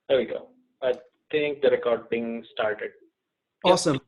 There we go. I think the recording started. Yep. Awesome.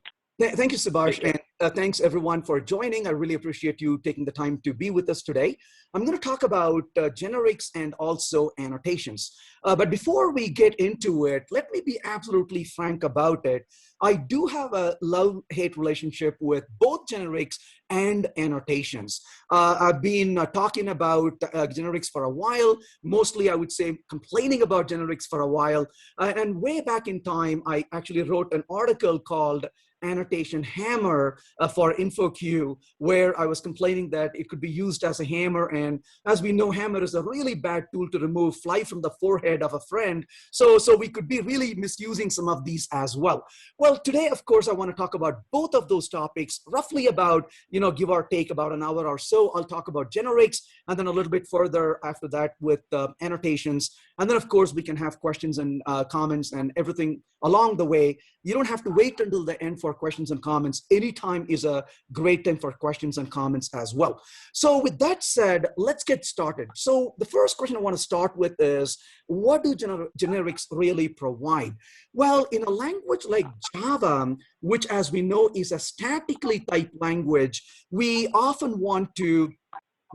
Thank you, Subhash. Thank you. And thanks everyone for joining. I really appreciate you taking the time to be with us today. I'm going to talk about generics and also annotations. But before we get into it, let me be absolutely frank about it. I do have a love-hate relationship with both generics and annotations. I've been talking about generics for a while, mostly I would say complaining about generics for a while. And way back in time, I actually wrote an article called Annotation Hammer for InfoQ, where I was complaining that it could be used as a hammer. And as we know, hammer is a really bad tool to remove fly from the forehead of a friend. So we could be really misusing some of these as well. Well, today, of course, I want to talk about both of those topics, roughly about, give or take about an hour or so. I'll talk about generics, and then a little bit further after that with annotations. And then, of course, we can have questions and comments and everything along the way. You don't have to wait until the end for questions and comments. Any time is a great time for questions and comments as well. So with that said, let's get started. So the first question I want to start with is, what do generics really provide? Well, in a language like Java, which as we know is a statically typed language, we often want to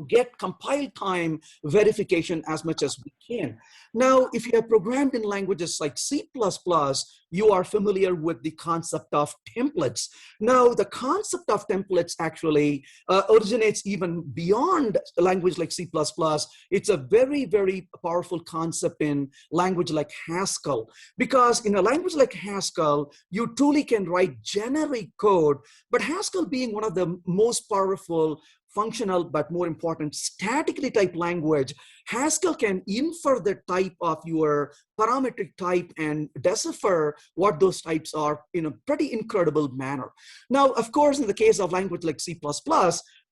get compile time verification as much as we can. Now, if you have programmed in languages like C++, you are familiar with the concept of templates. Now, the concept of templates actually originates even beyond a language like C++. It's a very, very powerful concept in language like Haskell, because in a language like Haskell, you truly can write generic code, but Haskell being one of the most powerful functional, but more important, statically typed language, Haskell can infer the type of your parametric type and decipher what those types are in a pretty incredible manner. Now, of course, in the case of language like C++,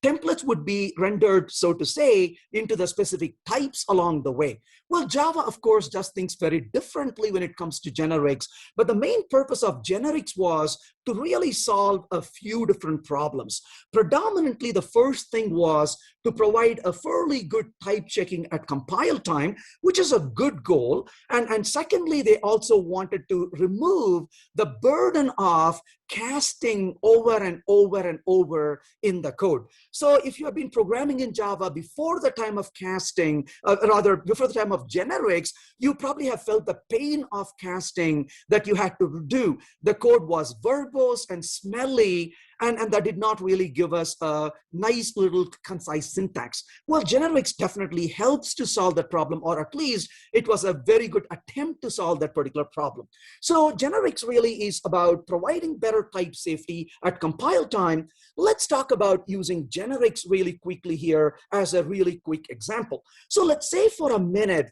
templates would be rendered, so to say, into the specific types along the way. Well, Java, of course, does things very differently when it comes to generics, but the main purpose of generics was to really solve a few different problems. Predominantly, the first thing was to provide a fairly good type checking at compile time, which is a good goal. And secondly, they also wanted to remove the burden of casting over and over and over in the code. So if you have been programming in Java before the time of casting, rather before the time of generics, you probably have felt the pain of casting that you had to do. The code was verbose and smelly, and that did not really give us a nice little concise syntax. Well, generics definitely helps to solve that problem, or at least it was a very good attempt to solve that particular problem. So generics really is about providing better type safety at compile time. Let's talk about using generics really quickly here as a really quick example. So let's say for a minute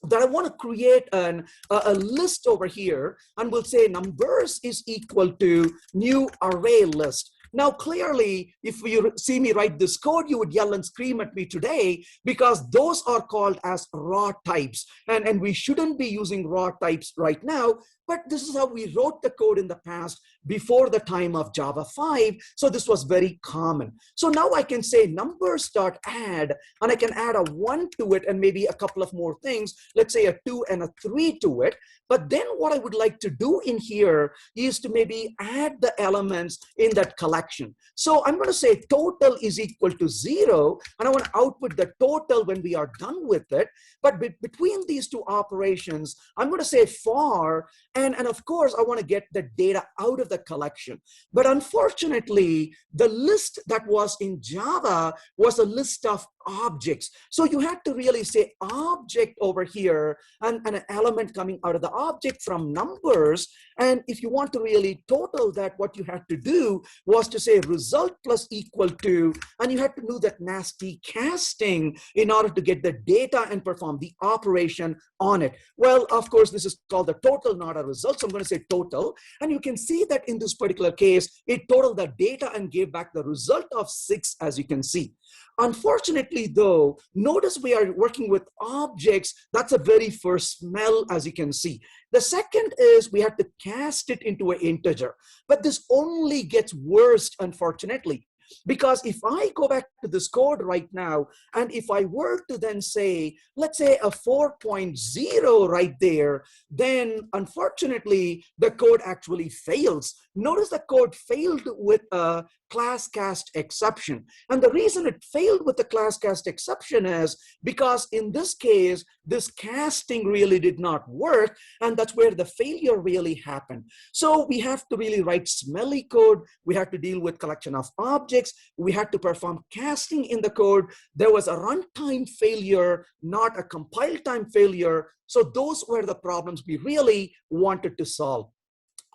that I want to create a list over here, and we'll say numbers is equal to new array list. Now, clearly, if you see me write this code, you would yell and scream at me today, because those are called as raw types. And we shouldn't be using raw types right now, but this is how we wrote the code in the past before the time of Java 5. So this was very common. So now I can say numbers.add, and I can add a 1 to it and maybe a couple of more things. Let's say a 2 and a 3 to it. But then what I would like to do in here is to maybe add the elements in that collection. So I'm going to say total is equal to 0, and I want to output the total when we are done with it. But between these two operations, I'm going to say for, and of course, I want to get the data out of the collection. But unfortunately, the list that was in Java was a list of objects. So you had to really say object over here and an element coming out of the object from numbers. And if you want to really total that, what you had to do was to say result plus equal to, and you had to do that nasty casting in order to get the data and perform the operation on it. Well, of course, this is called the total, not a result. So I'm going to say total. And you can see that in this particular case, it totaled the data and gave back the result of 6, as you can see. Unfortunately, though, notice we are working with objects. That's a very first smell, as you can see. The second is we have to cast it into an integer. But this only gets worse, unfortunately. Because if I go back to this code right now, and if I were to then say, let's say a 4.0 right there, then unfortunately the code actually fails. Notice the code failed with a class cast exception. And the reason it failed with the class cast exception is because in this case, this casting really did not work, and that's where the failure really happened. So we have to really write smelly code. We have to deal with collection of objects. We had to perform casting in the code. There was a runtime failure, not a compile time failure. So those were the problems we really wanted to solve.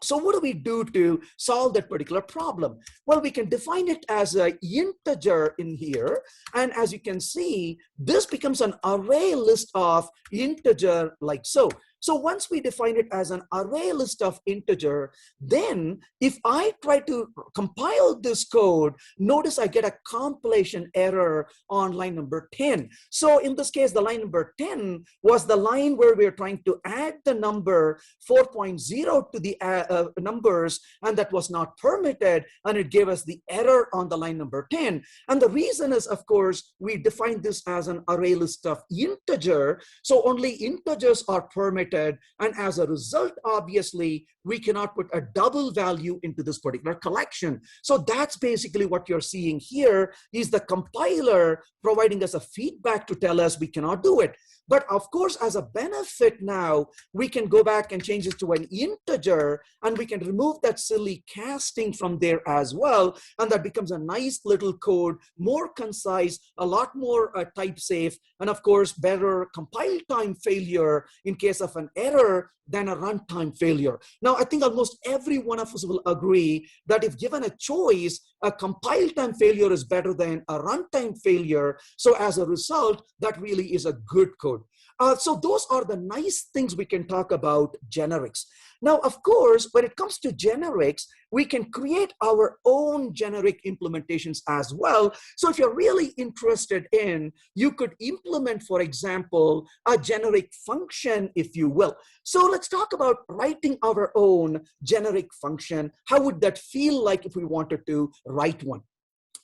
So what do we do to solve that particular problem? Well, we can define it as an integer in here. And as you can see, this becomes an array list of integer like so. So once we define it as an array list of integer, then if I try to compile this code, notice I get a compilation error on line number 10. So in this case, the line number 10 was the line where we're trying to add the number 4.0 to the numbers, and that was not permitted, and it gave us the error on the line number 10. And the reason is, of course, we defined this as an array list of integer, so only integers are permitted. And as a result, obviously, we cannot put a double value into this particular collection. So that's basically what you're seeing here is the compiler providing us a feedback to tell us we cannot do it. But of course, as a benefit now, we can go back and change it to an integer, and we can remove that silly casting from there as well. And that becomes a nice little code, more concise, a lot more type safe, and of course, better compile time failure in case of an error than a runtime failure. Now, I think almost every one of us will agree that if given a choice, a compile time failure is better than a runtime failure. So as a result, that really is a good code. So those are the nice things we can talk about generics. Now, of course, when it comes to generics, we can create our own generic implementations as well. So if you're really interested in, you could implement, for example, a generic function, if you will. So let's talk about writing our own generic function. How would that feel like if we wanted to write one?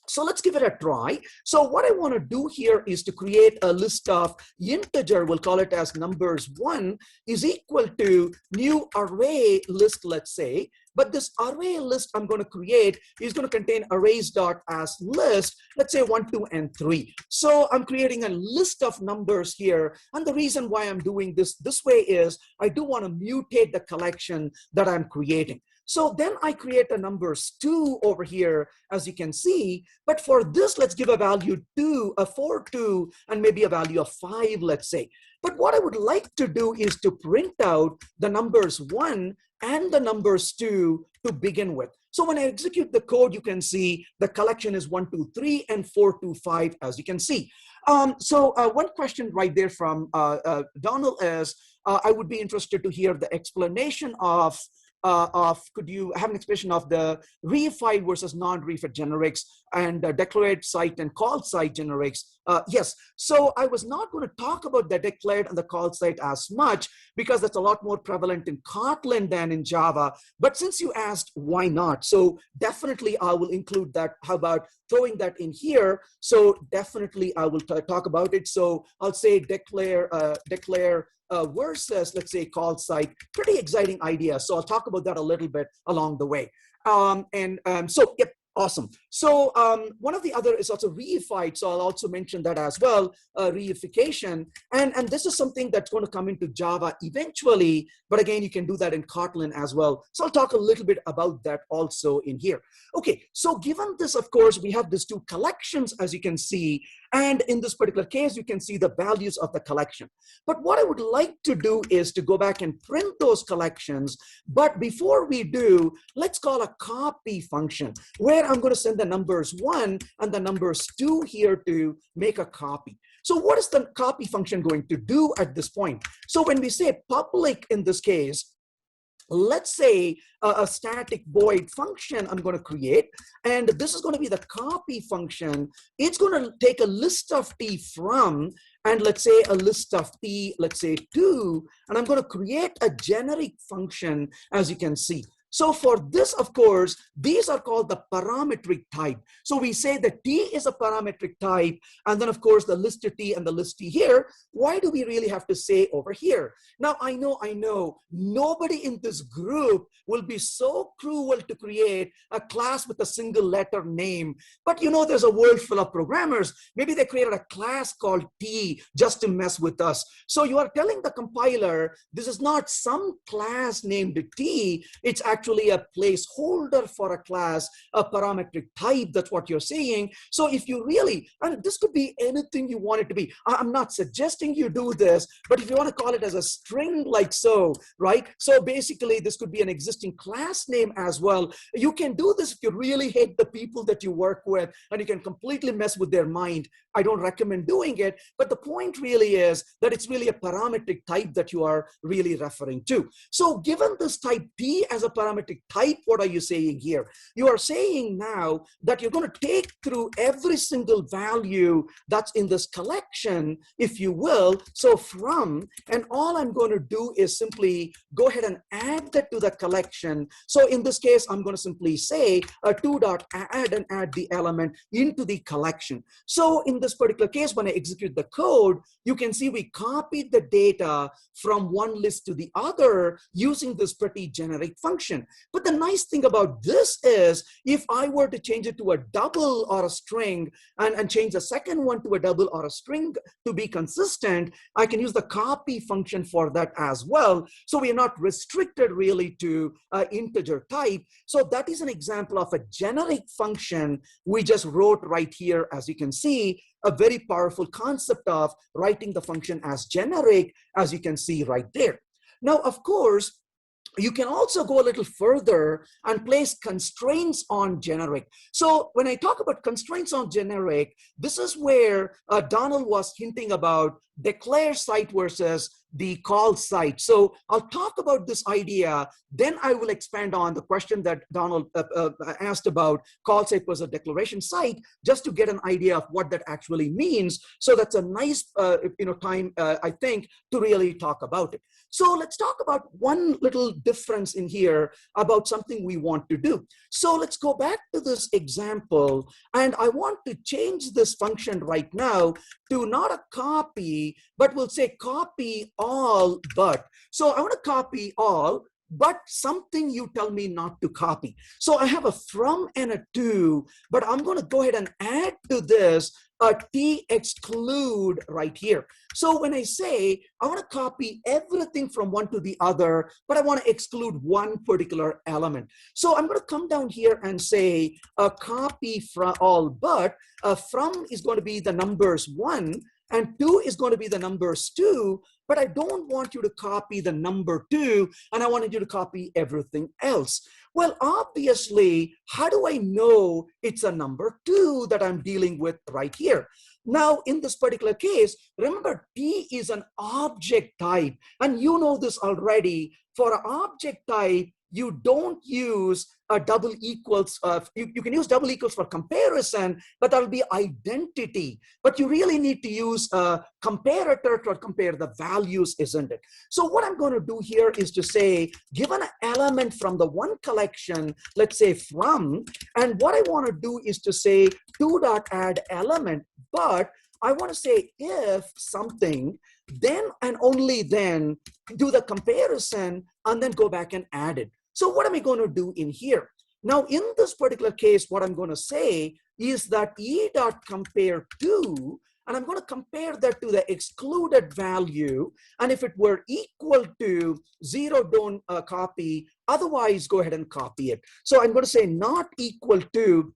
So let's give it a try. So what I want to do here is to create a list of integer, we'll call it as numbers1 is equal to new array list, let's say. But this array list I'm going to create is going to contain arrays.asList, let's say 1, 2, and 3. So I'm creating a list of numbers here. And the reason why I'm doing this way is I do want to mutate the collection that I'm creating. So then I create a numbers 2 over here, as you can see. But for this, let's give a value 2, a 4, 2, and maybe a value of 5, let's say. But what I would like to do is to print out the numbers 1 and the numbers 2 to begin with. So when I execute the code, you can see the collection is 1, 2, 3, and 4, 2, 5, as you can see. So one question right there from Donald is, I would be interested to hear the explanation of could you have an explanation of the reified versus non-reified generics and declared site and called site generics? Yes, so I was not going to talk about the declared and the called site as much because that's a lot more prevalent in Kotlin than in Java. But since you asked, why not? So definitely I will include that. How about throwing that in here? So definitely I will talk about it. So I'll say declare versus, let's say, call site. Pretty exciting idea. So I'll talk about that a little bit along the way. So, yep, awesome. So one of the other is also reified. So I'll also mention that as well, reification. And this is something that's going to come into Java eventually. But again, you can do that in Kotlin as well. So I'll talk a little bit about that also in here. Okay, so given this, of course, we have these two collections, as you can see. And in this particular case, you can see the values of the collection. But what I would like to do is to go back and print those collections. But before we do, let's call a copy function where I'm going to send the numbers 1 and the numbers 2 here to make a copy. So what is the copy function going to do at this point? So when we say public in this case, let's say a static void function I'm going to create, and this is going to be the copy function. It's going to take a list of t from, and let's say a list of t, let's say 2, and I'm going to create a generic function, as you can see. So for this, of course, these are called the parametric type. So we say that T is a parametric type, and then of course the list T and the list T here. Why do we really have to say over here? Now I know, nobody in this group will be so cruel to create a class with a single letter name. But there's a world full of programmers. Maybe they created a class called T just to mess with us. So you are telling the compiler, this is not some class named T, it's actually a placeholder for a class, a parametric type. That's what you're saying. So if you really, and this could be anything you want it to be. I'm not suggesting you do this, but if you want to call it as a string like so, right? So basically this could be an existing class name as well. You can do this if you really hate the people that you work with and you can completely mess with their mind. I don't recommend doing it, but the point really is that it's really a parametric type that you are really referring to. So given this type T as a parametric type, what are you saying here? You are saying now that you're going to take through every single value that's in this collection, if you will. So from, and all I'm going to do is simply go ahead and add that to the collection. So in this case, I'm going to simply say a 2.add and add the element into the collection. So in this particular case, when I execute the code, you can see we copied the data from one list to the other using this pretty generic function. But the nice thing about this is if I were to change it to a double or a string and change the second one to a double or a string to be consistent, I can use the copy function for that as well. So we are not restricted really to integer type. So that is an example of a generic function we just wrote right here. As you can see, a very powerful concept of writing the function as generic, as you can see right there. Now, of course, you can also go a little further and place constraints on generic. So when I talk about constraints on generic, this is where Donald was hinting about declare site versus the call site. So I'll talk about this idea, then I will expand on the question that Donald asked about call site versus declaration site, just to get an idea of what that actually means. So that's a nice time, I think, to really talk about it. So let's talk about one little difference in here about something we want to do. So let's go back to this example, and I want to change this function right now to not a copy, but we'll say copy all but. So I want to copy all, but something you tell me not to copy. So I have a from and a to, but I'm going to go ahead and add to this a T exclude right here. So when I say I want to copy everything from one to the other, but I want to exclude one particular element. So I'm going to come down here and say a copy from all, but from is going to be the numbers 1, and 2 is going to be the numbers 2, but I don't want you to copy the number 2, and I wanted you to copy everything else. Well, obviously, how do I know it's a number 2 that I'm dealing with right here? Now, in this particular case, remember, T is an object type, and you know this already. For an object type, you don't use a double equals. You can use double equals for comparison, but that'll be identity. But you really need to use a comparator to compare the values, isn't it? So what I'm going to do here is to say, given an element from the one collection, let's say from, and what I want to do is to say 2.add element, but I want to say if something, then and only then do the comparison and then go back and add it. So what am I going to do in here? Now, in this particular case, what I'm going to say is that e.compare to, and I'm going to compare that to the excluded value. And if it were equal to 0, don't copy. Otherwise, go ahead and copy it. So I'm going to say not equal to.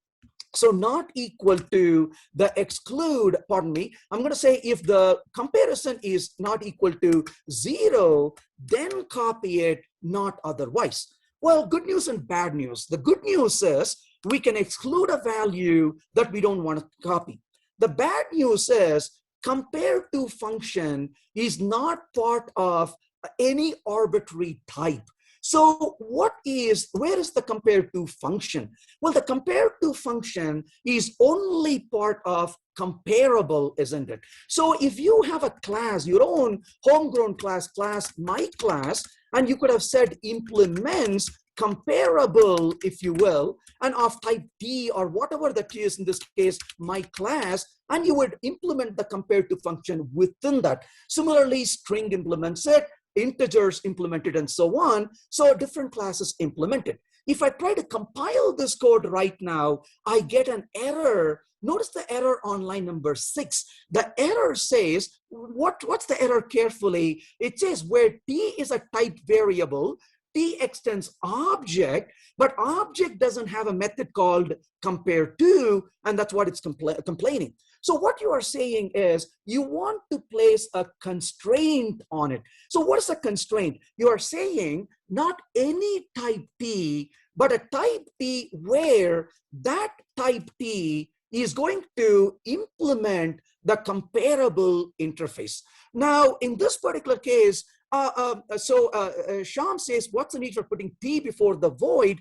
So not equal to the exclude, pardon me, I'm going to say if the comparison is not equal to 0, then copy it, not otherwise. Well, good news and bad news. The good news is we can exclude a value that we don't want to copy. The bad news is compare to function is not part of any arbitrary type. So where is the compare to function? Well, the compare to function is only part of comparable, isn't it? So if you have a class, your own homegrown class, my class, and you could have said implements comparable, if you will, and of type T or whatever that is, in this case, my class, and you would implement the compare to function within that. Similarly, string implements it, integers implemented, and so on. So different classes implemented. If I try to compile this code right now, I get an error. Notice the error on line number 6. The error says, what's the error carefully? It says where T is a type variable, T extends object, but object doesn't have a method called compare to, and that's what it's complaining. So what you are saying is you want to place a constraint on it. So what is a constraint? You are saying not any type T, but a type T where that type T is going to implement the comparable interface. Now, in this particular case, Sham says, what's the need for putting T before the void?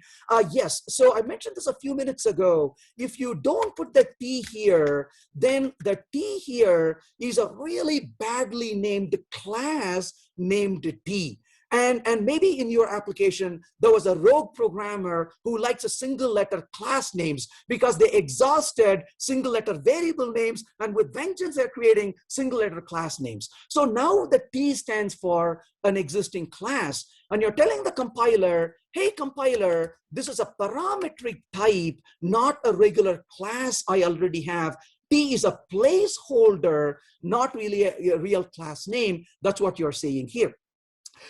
Yes, so I mentioned this a few minutes ago. If you don't put the T here, then the T here is a really badly named class named T. And maybe in your application, there was a rogue programmer who likes a single letter class names because they exhausted single letter variable names, and with vengeance, they're creating single letter class names. So now the T stands for an existing class, and you're telling the compiler, hey compiler, this is a parametric type, not a regular class I already have. T is a placeholder, not really a real class name. That's what you're saying here.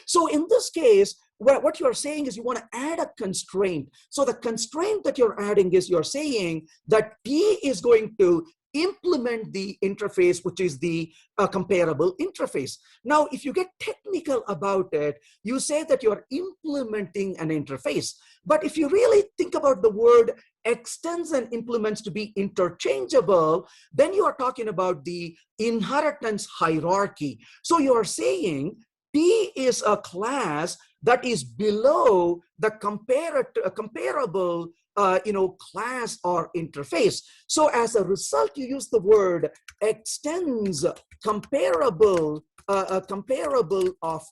So in this case, what you're saying is you want to add a constraint. So the constraint that you're adding is you're saying that T is going to implement the interface, which is the comparable interface. Now, if you get technical about it, you say that you're implementing an interface. But if you really think about the word extends and implements to be interchangeable, then you are talking about the inheritance hierarchy. So you are saying T is a class that is below the comparable class or interface. So as a result, you use the word extends comparable of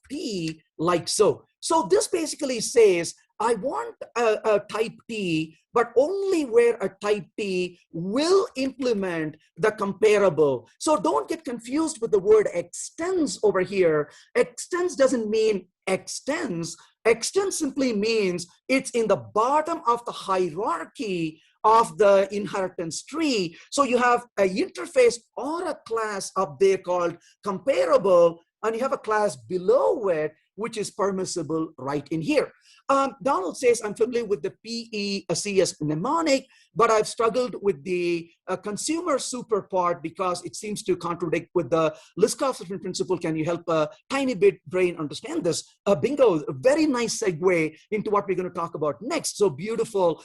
T like so. So this basically says, I want a type T, but only where a type T will implement the comparable. So don't get confused with the word extends over here. Extends doesn't mean extends. Extends simply means it's in the bottom of the hierarchy of the inheritance tree. So you have an interface or a class up there called comparable, and you have a class below it, which is permissible right in here. Donald says, I'm familiar with the PECS mnemonic, but I've struggled with the consumer super part because it seems to contradict with the Liskov principle. Can you help a tiny bit brain understand this? Bingo, a very nice segue into what we're going to talk about next. So beautiful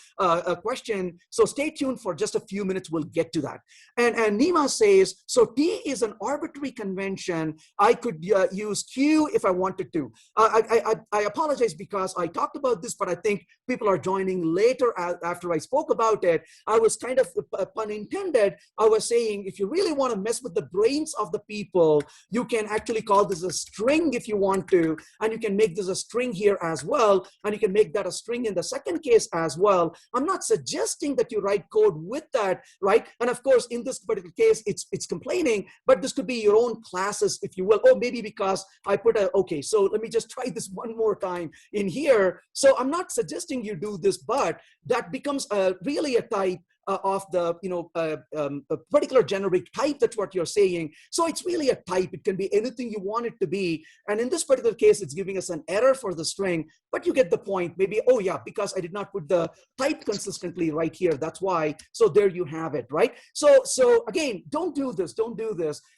question. So stay tuned for just a few minutes. We'll get to that. And Nima says, so T is an arbitrary convention. I could use Q if I wanted to. I apologize because I talked about this, but I think people are joining later after I spoke about it. I was kind of, pun intended, I was saying, if you really want to mess with the brains of the people, you can actually call this a string if you want to, and you can make this a string here as well, and you can make that a string in the second case as well. I'm not suggesting that you write code with that, right? And of course, in this particular case, it's complaining, but this could be your own classes, if you will. Oh, maybe because I put a, okay, so let me just try this one more time in here. So I'm not suggesting you do this, but that becomes really a type of the a particular generic type. That's what you're saying. So it's really a type. It can be anything you want it to be. And in this particular case, it's giving us an error for the string, but you get the point. Maybe, oh yeah, because I did not put the type consistently right here. That's why. So there you have it, right? So again, don't do this.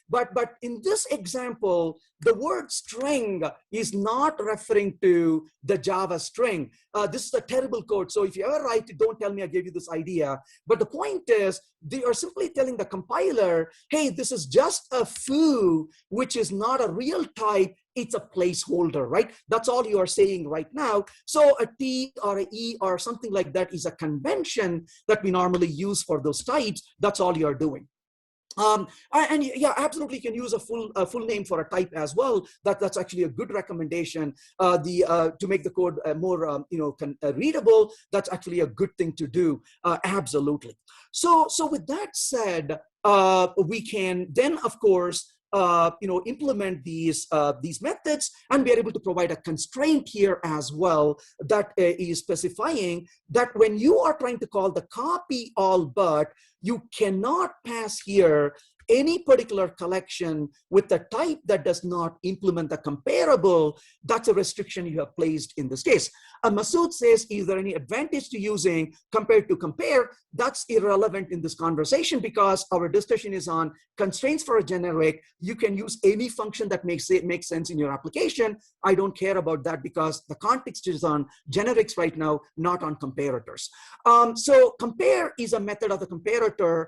But in this example, the word string is not referring to the Java string. This is a terrible code. So if you ever write it, don't tell me I gave you this idea. But the point is, they are simply telling the compiler, hey, this is just a foo, which is not a real type. It's a placeholder, right? That's all you are saying right now. So a T or a E or something like that is a convention that we normally use for those types. That's all you're doing. And yeah, absolutely, you can use a full name for a type as well. That's actually a good recommendation. To make the code more readable, that's actually a good thing to do. Absolutely. So with that said, we can then, of course, implement these methods, and we are able to provide a constraint here as well that is specifying that when you are trying to call the copy all but, you cannot pass here any particular collection with the type that does not implement the comparable. That's a restriction you have placed in this case. Masood says, is there any advantage to using compared to compare? That's irrelevant in this conversation because our discussion is on constraints for a generic. You can use any function that makes sense in your application. I don't care about that because the context is on generics right now, not on comparators. So compare is a method of the comparator,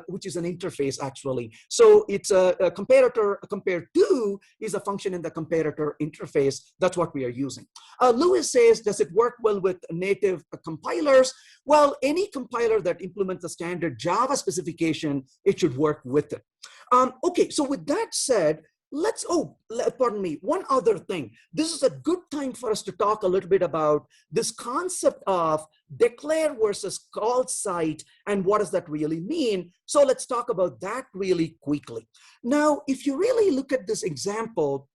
which is an interface actually. So it's a comparator. A compare to is a function in the comparator interface. That's what we are using. Lewis says, does it work well with native compilers? Well, any compiler that implements the standard Java specification, it should work with it. Okay, so with that said, pardon me, one other thing. This is a good time for us to talk a little bit about this concept of declare versus call site and what does that really mean. So let's talk about that really quickly. Now, if you really look at this example,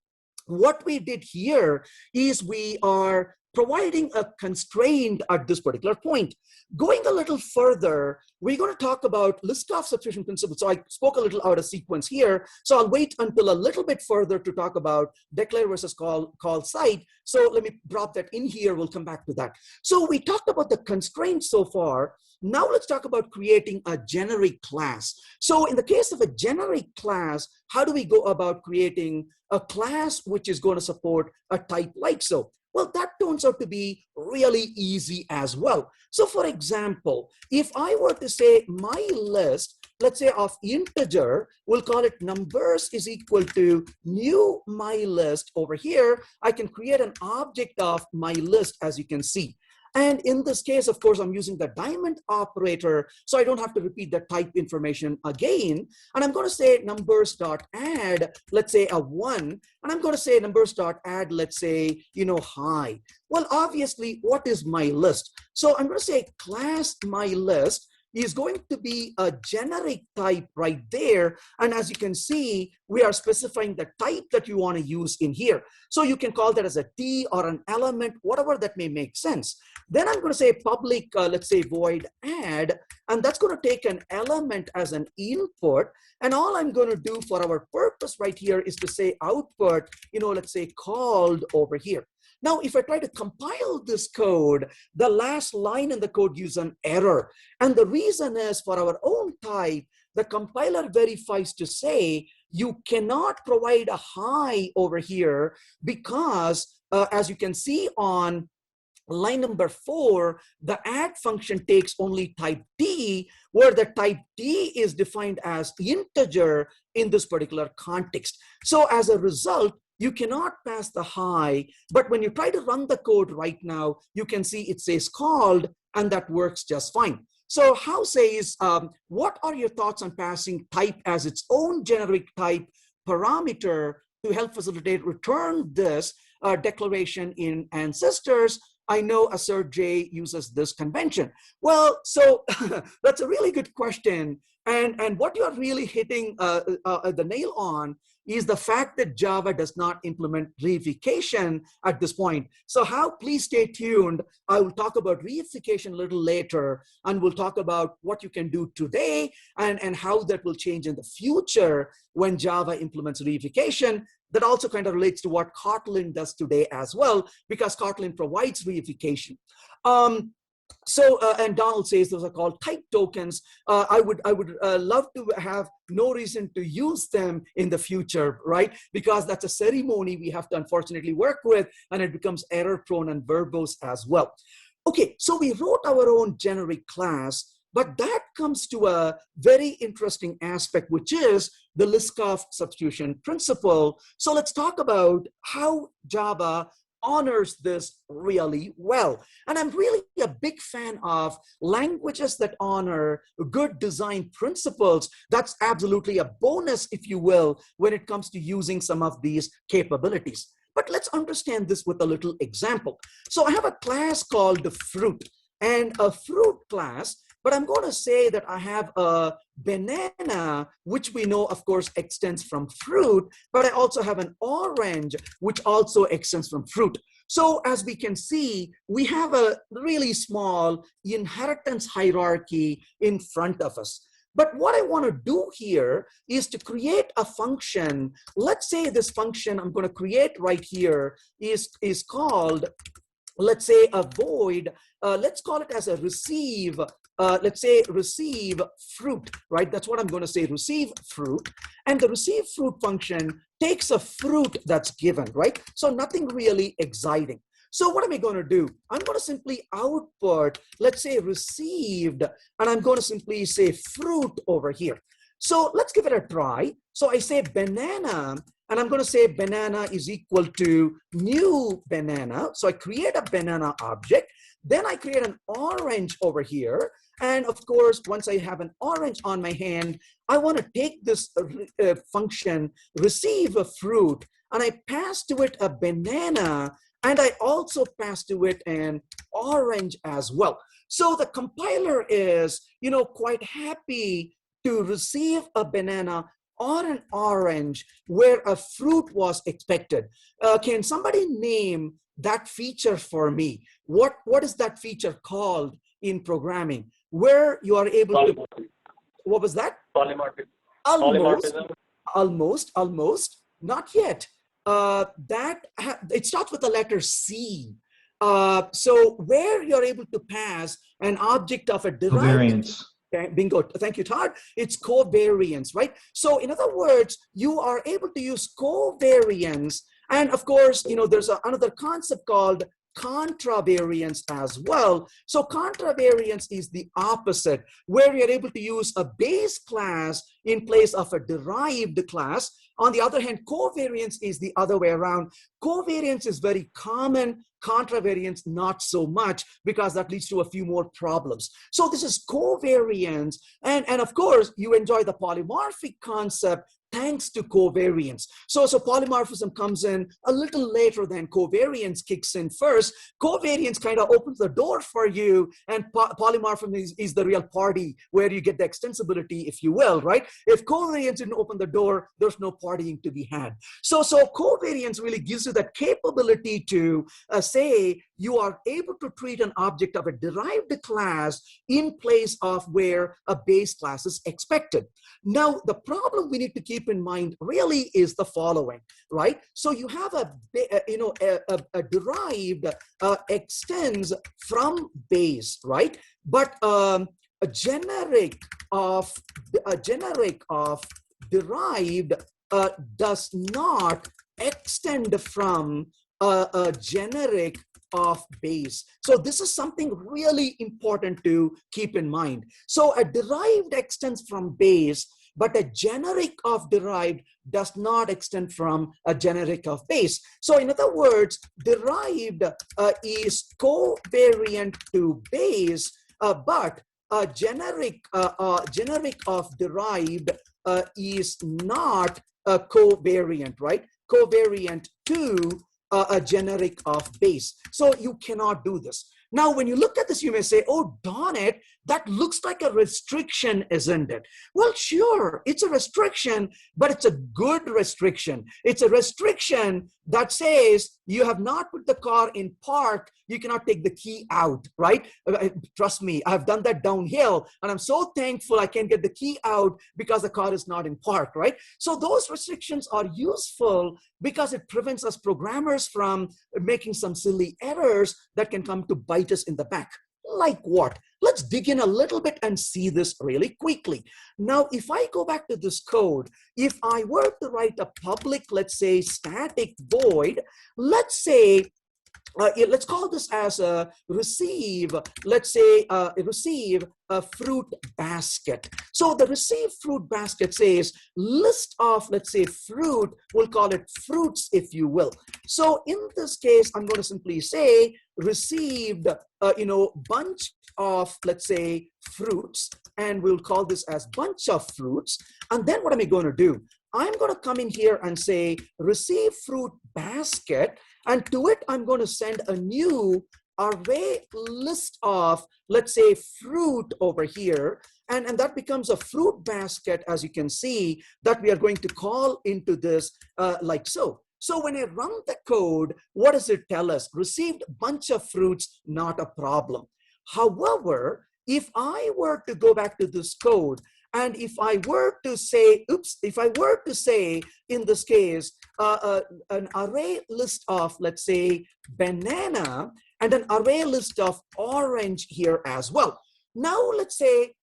what we did here is we are providing a constraint at this particular point. Going a little further, we're going to talk about list-off substitution principle. So I spoke a little out of sequence here. So I'll wait until a little bit further to talk about declare versus call site. So let me drop that in here. We'll come back to that. So we talked about the constraints so far. Now let's talk about creating a generic class. So in the case of a generic class, how do we go about creating a class which is going to support a type like so? Well, that turns out to be really easy as well. So for example, if I were to say my list, let's say of integer, we'll call it numbers is equal to new my list over here, I can create an object of my list as you can see. And in this case, of course, I'm using the diamond operator, so I don't have to repeat the type information again. And I'm going to say numbers.add, let's say a 1. And I'm going to say numbers.add, let's say, hi. Well, obviously, what is my list? So I'm going to say class my list is going to be a generic type right there. And as you can see, we are specifying the type that you want to use in here. So you can call that as a T or an element, whatever that may make sense. Then I'm going to say public, let's say void add, and that's going to take an element as an input. And all I'm going to do for our purpose right here is to say output, let's say called over here. Now, if I try to compile this code, the last line in the code uses an error. And the reason is for our own type, the compiler verifies to say you cannot provide a hi over here because as you can see on line number 4, the add function takes only type T, where the type T is defined as integer in this particular context. So as a result, you cannot pass the hi, but when you try to run the code right now, you can see it says called, and that works just fine. So how says, what are your thoughts on passing type as its own generic type parameter to help facilitate return this declaration in ancestors? I know Assert J uses this convention. Well, so that's a really good question. And what you're really hitting the nail on is the fact that Java does not implement reification at this point. So please stay tuned. I will talk about reification a little later, and we'll talk about what you can do today and how that will change in the future when Java implements reification. That also kind of relates to what Kotlin does today as well, because Kotlin provides reification. And Donald says those are called type tokens. I would love to have no reason to use them in the future, right? Because that's a ceremony we have to unfortunately work with, and it becomes error prone and verbose as well. Okay, so we wrote our own generic class, but that comes to a very interesting aspect, which is the list-off substitution principle. So let's talk about how Java honors this really well. And I'm really a big fan of languages that honor good design principles. That's absolutely a bonus, if you will, when it comes to using some of these capabilities. But let's understand this with a little example. So I have a class called the fruit, and a fruit class, but I'm going to say that I have a banana, which we know, of course, extends from fruit, but I also have an orange, which also extends from fruit. So as we can see, we have a really small inheritance hierarchy in front of us. But what I want to do here is to create a function. Let's say this function I'm going to create right here is called, let's say, a void. Let's call it as a receive. Let's say receive fruit, right? That's what I'm going to say, receive fruit. And the receive fruit function takes a fruit that's given, right? So nothing really exciting. So what am I going to do? I'm going to simply output, let's say received, and I'm going to simply say fruit over here. So let's give it a try. So I say banana, and I'm going to say banana is equal to new banana. So I create a banana object. Then I create an orange over here. And of course, once I have an orange on my hand, I want to take this function, receive a fruit, and I pass to it a banana, and I also pass to it an orange as well. So the compiler is, quite happy to receive a banana or an orange where a fruit was expected. Can somebody name that feature for me? What is that feature called in programming, where you are able to, what was that? Polymorphism. Almost, not yet. It starts with the letter C. So where you're able to pass an object of a derived Covariance. Okay, bingo. Thank you, Todd. It's covariance, right? So in other words, you are able to use covariance. And of course, there's another concept called contravariance as well. So contravariance is the opposite, where you're able to use a base class in place of a derived class. On the other hand, covariance is the other way around. Covariance is very common, contravariance not so much, because that leads to a few more problems. So this is covariance. And of course, you enjoy the polymorphic concept thanks to covariance. So polymorphism comes in a little later than covariance kicks in first. Covariance kind of opens the door for you, and polymorphism is the real party where you get the extensibility, if you will, right? If covariance didn't open the door, there's no partying to be had. So covariance really gives you that capability to say you are able to treat an object of a derived class in place of where a base class is expected. Now, the problem we need to keep in mind really is the following, right? So you have a derived extends from base, right? But a generic of derived does not extend from a generic of base. So this is something really important to keep in mind. So a derived extends from base, but a generic of derived does not extend from a generic of base. So in other words, derived is covariant to base, but a generic of derived is not covariant, right? Covariant to a generic of base. So you cannot do this. Now, when you look at this, you may say, oh, darn it, that looks like a restriction, isn't it? Well, sure, it's a restriction, but it's a good restriction. It's a restriction that says you have not put the car in park, you cannot take the key out, right? Trust me, I've done that downhill, and I'm so thankful I can't get the key out because the car is not in park, right? So those restrictions are useful because it prevents us programmers from making some silly errors that can come to bite us in the back. Like what? Let's dig in a little bit and see this really quickly. Now, if I go back to this code, if I were to write a public, let's say, static void, let's say let's call this as a receive, let's say receive a fruit basket. So the receive fruit basket says list of, let's say, fruit, we'll call it fruits, if you will. So in this case, I'm going to simply say received, bunch of, let's say, fruits, and we'll call this as bunch of fruits. And then what am I going to do? I'm going to come in here and say receive fruit basket, and to it I'm going to send a new array list of, let's say, fruit over here, and that becomes a fruit basket, as you can see, that we are going to call into this like so. So when I run the code, what does it tell us? Received bunch of fruits, not a problem. However, if I were to go back to this code, and if I were to say, if I were to say, in this case, an array list of, let's say, banana, and an array list of orange here as well. Now let's say,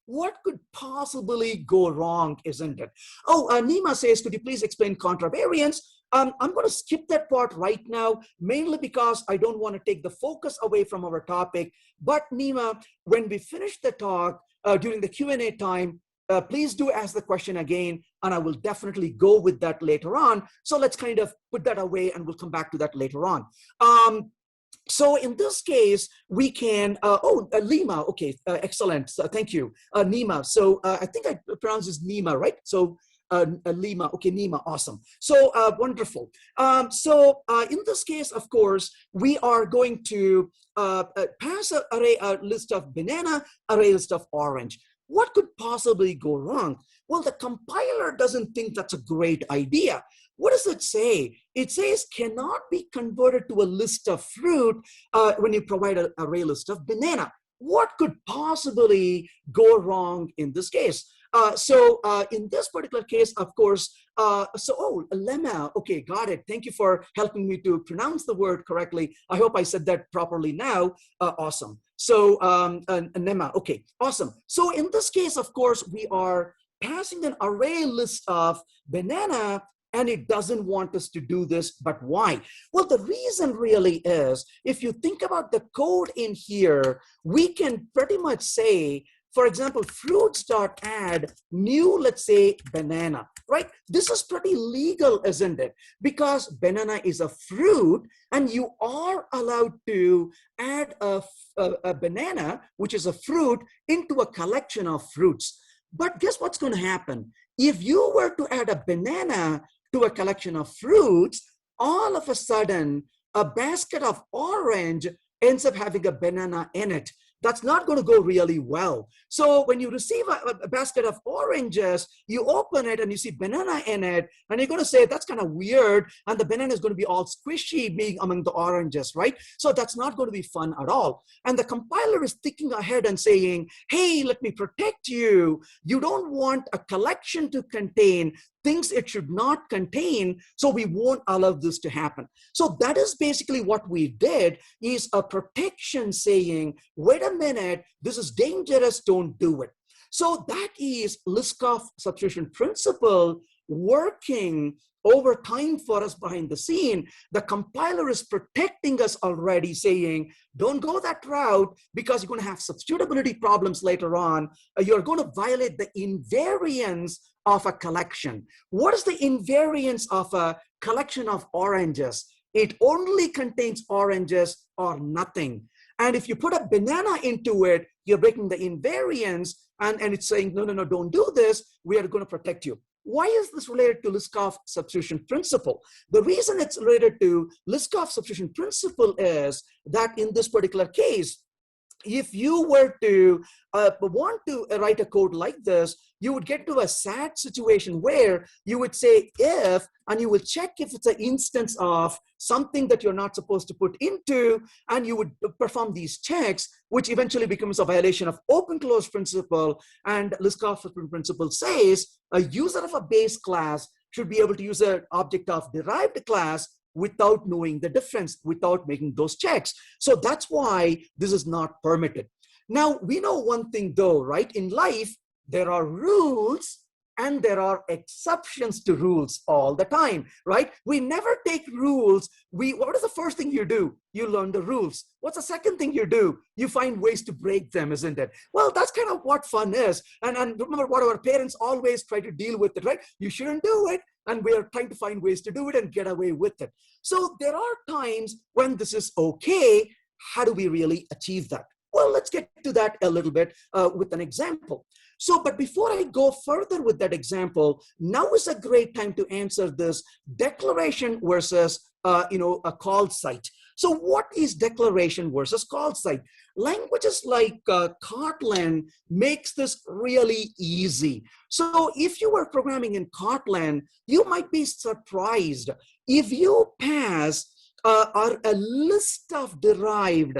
what could possibly go wrong, isn't it? Oh, Nima says, could you please explain contravariance? I'm going to skip that part right now, mainly because I don't want to take the focus away from our topic. But Nima, when we finish the talk, during the Q&A time, please do ask the question again, and I will definitely go with that later on. So let's kind of put that away, and we'll come back to that later on. So in this case, we can, Lima, okay, excellent, so thank you. Nima, so I think I pronounce this Nima, right? So Lima, okay, Nima, awesome. So wonderful. In this case, of course, we are going to pass an array, a list of banana, array list of orange. What could possibly go wrong? Well, the compiler doesn't think that's a great idea. What does it say? It says cannot be converted to a list of fruit when you provide an array list of banana. What could possibly go wrong in this case? In this particular case, of course, lemma, okay, got it. Thank you for helping me to pronounce the word correctly. I hope I said that properly now. Awesome. So, lemma, okay, awesome. So in this case, of course, we are passing an array list of banana, and it doesn't want us to do this, but why? Well, the reason really is, if you think about the code in here, we can pretty much say, for example, fruits.add new, let's say, banana, right? This is pretty legal, isn't it? Because banana is a fruit, and you are allowed to add a banana, which is a fruit, into a collection of fruits. But guess what's going to happen? If you were to add a banana to a collection of fruits, all of a sudden, a basket of orange ends up having a banana in it. That's not going to go really well. So when you receive a basket of oranges, you open it and you see banana in it, and you're going to say, that's kind of weird, and the banana is going to be all squishy being among the oranges, right? So that's not going to be fun at all. And the compiler is thinking ahead and saying, hey, let me protect you. You don't want a collection to contain things it should not contain, so we won't allow this to happen. So that is basically what we did, is a protection saying, wait a minute, this is dangerous, don't do it. So that is Liskov substitution principle working over time for us behind the scene. The compiler is protecting us already, saying, don't go that route because you're going to have substitutability problems later on. You're going to violate the invariance of a collection. What is the invariance of a collection of oranges? It only contains oranges or nothing. And if you put a banana into it, you're breaking the invariance, and it's saying, no, don't do this. We are going to protect you. Why is this related to Liskov substitution principle? The reason it's related to Liskov substitution principle is that in this particular case, if you were to want to write a code like this, you would get to a sad situation where you would say if, and you will check if it's an instance of something that you're not supposed to put into, and you would perform these checks, which eventually becomes a violation of open close principle. And Liskov principle says a user of a base class should be able to use an object of derived class without knowing the difference, without making those checks. So that's why this is not permitted. Now, we know one thing though, right? In life, there are rules and there are exceptions to rules all the time, right? We never take rules. What is the first thing you do? You learn the rules. What's the second thing you do? You find ways to break them, isn't it? Well, that's kind of what fun is. And remember what our parents always try to deal with it, right? You shouldn't do it. And we are trying to find ways to do it and get away with it. So there are times when this is okay. How do we really achieve that? Well, let's get to that a little bit with an example. So, but before I go further with that example, now is a great time to answer this declaration versus, a call site. So what is declaration versus call site? Languages like Kotlin makes this really easy. So if you were programming in Kotlin, you might be surprised if you pass a list of derived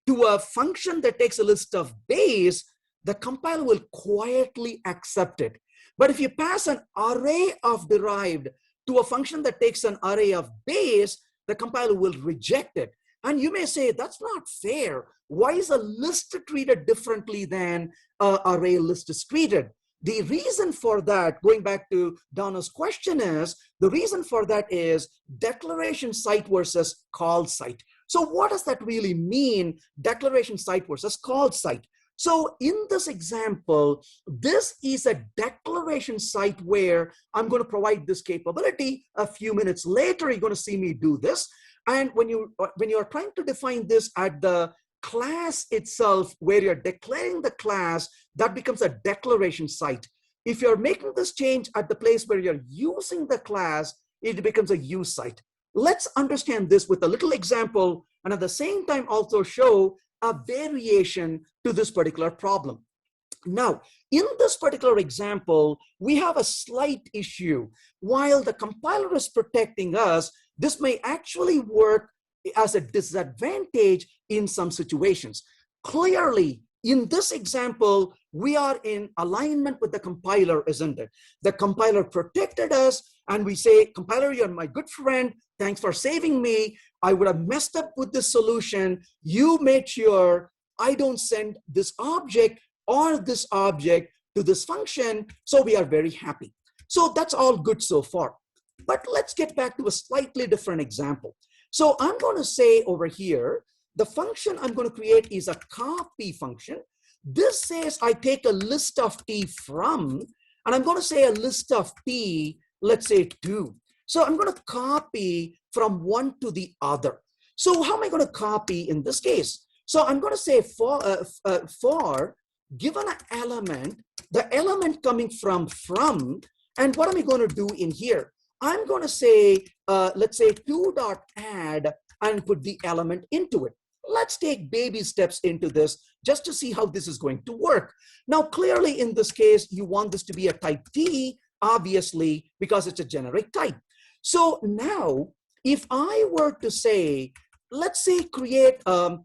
to a function that takes a list of base, the compiler will quietly accept it. But if you pass an array of derived to a function that takes an array of base, the compiler will reject it. And you may say, that's not fair. Why is a list treated differently than an array list is treated? The reason for that, going back to Donna's question, is the reason for that is declaration site versus call site. So what does that really mean, declaration site versus call site? So in this example, this is a declaration site where I'm going to provide this capability. A few minutes later, you're going to see me do this. And when you're trying to define this at the class itself, where you're declaring the class, that becomes a declaration site. If you're making this change at the place where you're using the class, it becomes a use site. Let's understand this with a little example, and at the same time also show a variation to this particular problem. Now, in this particular example, we have a slight issue. While the compiler is protecting us, this may actually work as a disadvantage in some situations. Clearly, in this example, we are in alignment with the compiler, isn't it? The compiler protected us, and we say, compiler, you're my good friend. Thanks for saving me. I would have messed up with this solution. You made sure I don't send this object or this object to this function, so we are very happy. So that's all good so far. But let's get back to a slightly different example. So I'm going to say over here, the function I'm going to create is a copy function. This says I take a list of t from, and I'm going to say a list of t, let's say 2. So I'm going to copy from one to the other. So how am I going to copy in this case? So I'm going to say for given an element, the element coming from, and what am I going to do in here? I'm going to say, let's say 2.add and put the element into it. Let's take baby steps into this just to see how this is going to work. Now, clearly in this case, you want this to be a type T, obviously, because it's a generic type. So now, if I were to say, let's say create a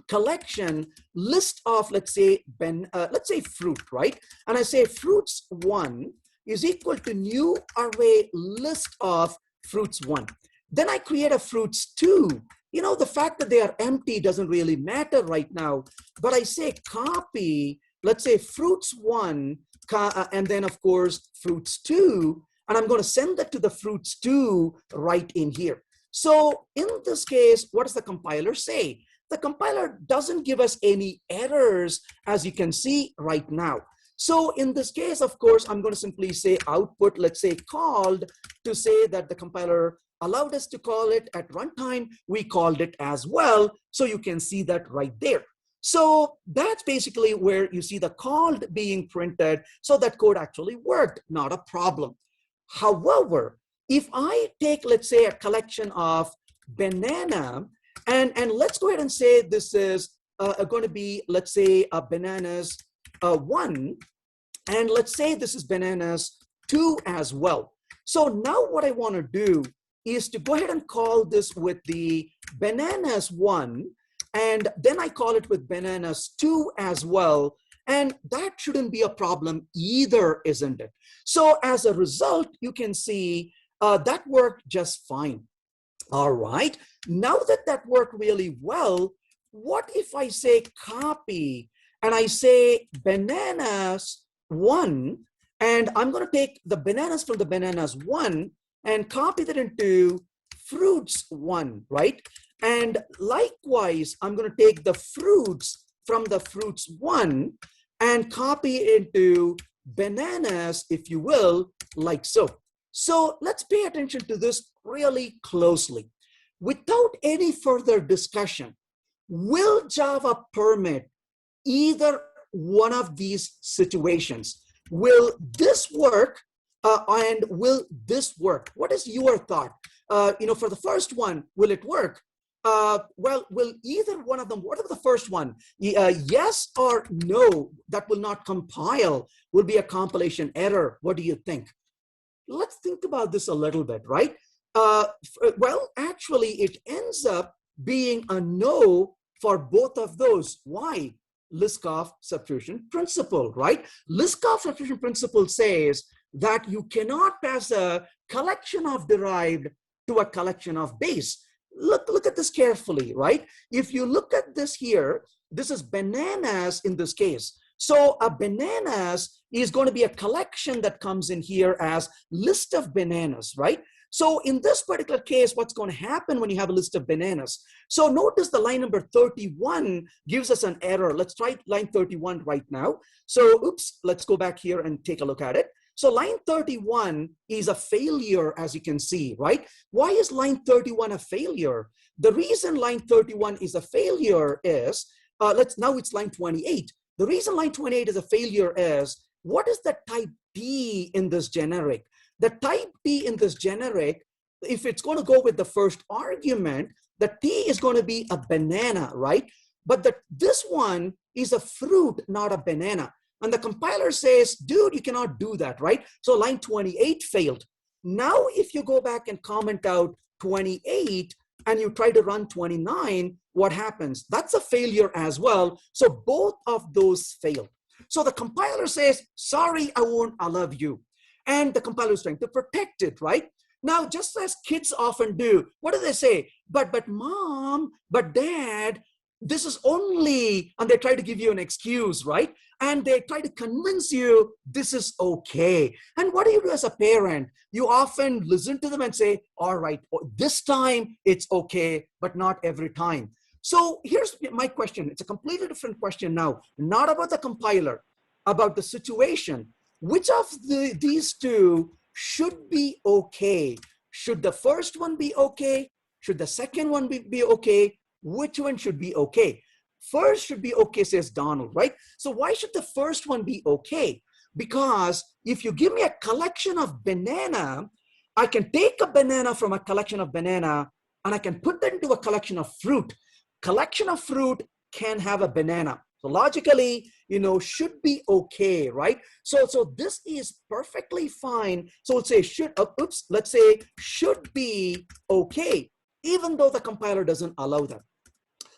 collection list of, let's say fruit, right? And I say fruits1 is equal to new array list of fruits1. Then I create a fruits2. You know, the fact that they are empty doesn't really matter right now, but I say copy, let's say fruits1, and then of course fruits2, and I'm going to send that to the fruits2 right in here. So in this case, what does the compiler say? The compiler doesn't give us any errors, as you can see right now. So in this case, of course, I'm going to simply say output, let's say called, to say that the compiler allowed us to call it at runtime. We called it as well. So you can see that right there. So that's basically where you see the called being printed. So that code actually worked, not a problem. However, if I take, let's say, a collection of banana, and let's go ahead and say this is going to be, let's say, bananas 1, and let's say this is bananas 2 as well. So now what I want to do is to go ahead and call this with the bananas 1, and then I call it with bananas 2 as well. And that shouldn't be a problem either, isn't it? So as a result, you can see that worked just fine. All right, now that that worked really well, what if I say copy and I say bananas 1, And I'm going to take the bananas from the bananas 1 and copy that into fruits 1, right? And likewise, I'm going to take the fruits from the fruits 1 and copy it into bananas, if you will, like so. So let's pay attention to this really closely. Without any further discussion, will Java permit either one of these situations? Will this work and will this work? What is your thought? For the first one, will it work? Well, will either one of them, whatever the first one, yes or no, that will not compile, will be a compilation error. What do you think? Let's think about this a little bit, right? Well, actually, it ends up being a no for both of those. Why? Liskov substitution principle, right? Liskov substitution principle says that you cannot pass a collection of derived to a collection of base. Look at this carefully, right? If you look at this here, this is bananas in this case. So a bananas is going to be a collection that comes in here as list of bananas, right? So in this particular case, what's going to happen when you have a list of bananas? So notice the line number 31 gives us an error. Let's try line 31 right now. So oops, let's go back here and take a look at it. So line 31 is a failure, as you can see, right? Why is line 31 a failure? The reason line 31 is a failure is, now it's line 28. The reason line 28 is a failure is, what is the type P in this generic? The type P in this generic, if it's going to go with the first argument, the T is going to be a banana, right? But this one is a fruit, not a banana. And the compiler says, dude, you cannot do that, right? So line 28 failed. Now, if you go back and comment out 28 and you try to run 29, what happens? That's a failure as well. So both of those failed. So the compiler says, sorry, I won't allow you. And the compiler is trying to protect it, right? Now, just as kids often do, what do they say? But mom, but dad, this is only, and they try to give you an excuse, right? And they try to convince you this is okay. And what do you do as a parent? You often listen to them and say, all right, this time it's okay, but not every time. So here's my question. It's a completely different question now, not about the compiler, about the situation. Which of these two should be okay? Should the first one be okay? Should the second one be okay? Which one should be okay? First should be okay, says Donald, right? So why should the first one be okay? Because if you give me a collection of banana, I can take a banana from a collection of banana and I can put that into a collection of fruit. Collection of fruit can have a banana. So logically, should be okay, right? So this is perfectly fine. So let's say let's say should be okay, even though the compiler doesn't allow that.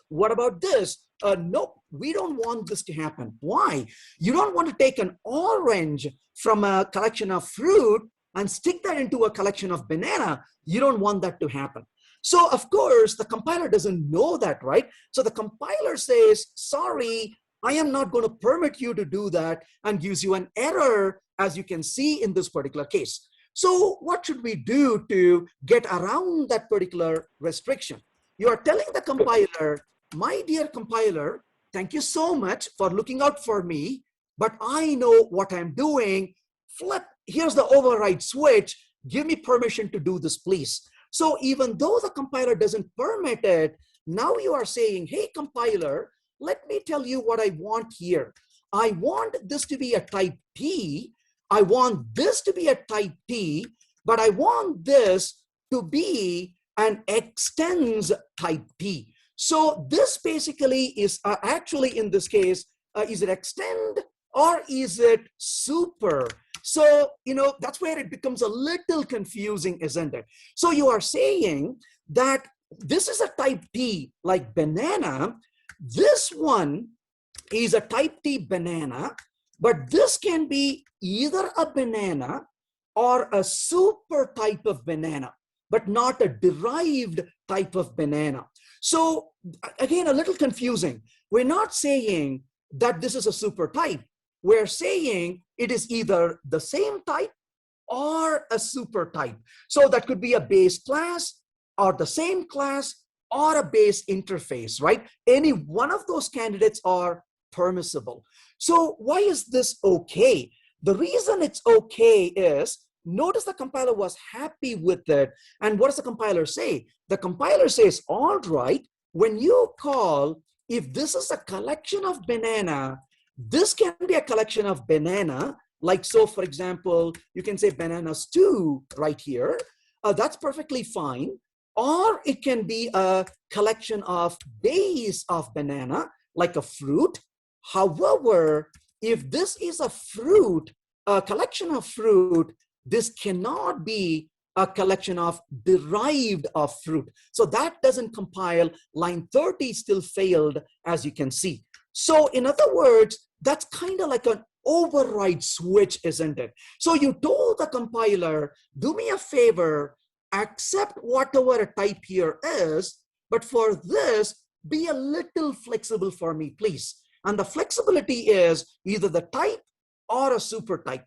What about this? Nope, we don't want this to happen. Why? You don't want to take an orange from a collection of fruit and stick that into a collection of banana. You don't want that to happen. So of course, the compiler doesn't know that, right? So the compiler says, sorry, I am not going to permit you to do that, and gives you an error, as you can see in this particular case. So what should we do to get around that particular restriction? You are telling the compiler, my dear compiler, thank you so much for looking out for me, but I know what I'm doing. Flip, here's the override switch. Give me permission to do this, please. So even though the compiler doesn't permit it, now you are saying, hey, compiler, let me tell you what I want here. I want this to be a type T. I want this to be a type T, but I want this to be an extends type T. So this basically is actually in this case, is it extend or is it super? So, that's where it becomes a little confusing, isn't it? So you are saying that this is a type T like banana. This one is a type T banana, but this can be either a banana or a super type of banana, but not a derived type of banana. So again, a little confusing. We're not saying that this is a super type. we're saying it is either the same type or a super type. So that could be a base class or the same class or a base interface, right? Any one of those candidates are permissible. So why is this okay? The reason it's okay is, notice the compiler was happy with it. And what does the compiler say? The compiler says, all right, when you call, if this is a collection of banana, this can be a collection of banana. Like, so for example, you can say bananas 2 right here. That's perfectly fine. Or it can be a collection of base of banana, like a fruit. However, if this is a fruit, a collection of fruit, this cannot be a collection of derived of fruit. So that doesn't compile. Line 30 still failed, as you can see. So in other words, that's kind of like an override switch, isn't it? So you told the compiler, do me a favor, accept whatever a type here is, but for this, be a little flexible for me, please. And the flexibility is either the type or a super type.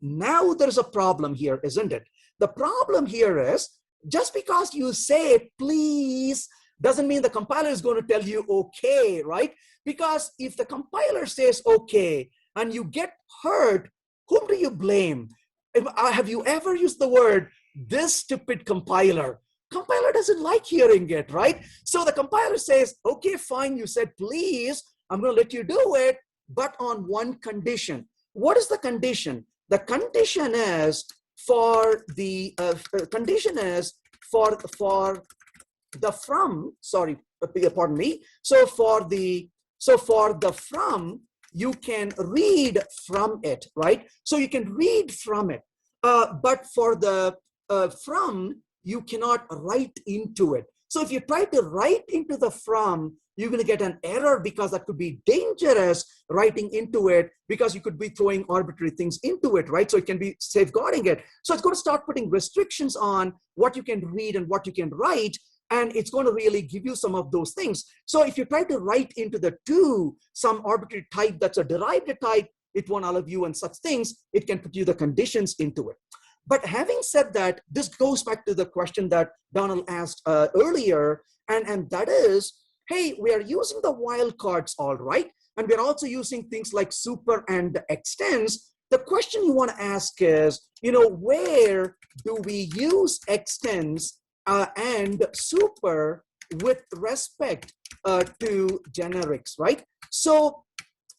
Now there's a problem here, isn't it? The problem here is, just because you say please doesn't mean the compiler is going to tell you okay, right? Because if the compiler says okay and you get hurt, whom do you blame? Have you ever used the word this stupid compiler? Compiler doesn't like hearing it, right? So the compiler says, okay, fine, you said please, I'm going to let you do it, but on one condition. What is the condition? The condition is for the condition is for the from, sorry, pardon me. So for the from, you can read from it, right? So you can read from it. But for the from, you cannot write into it. So if you try to write into the from, you're going to get an error, because that could be dangerous writing into it, because you could be throwing arbitrary things into it, right? So it can be safeguarding it. So it's going to start putting restrictions on what you can read and what you can write. And it's going to really give you some of those things. So if you try to write into the to some arbitrary type that's a derived type, it won't allow you and such things. It can put you the conditions into it. But having said that, this goes back to the question that Donald asked earlier, and that is, hey, we are using the wildcards, all right, and we're also using things like super and extends. The question you want to ask is, where do we use extends and super with respect to generics, right? So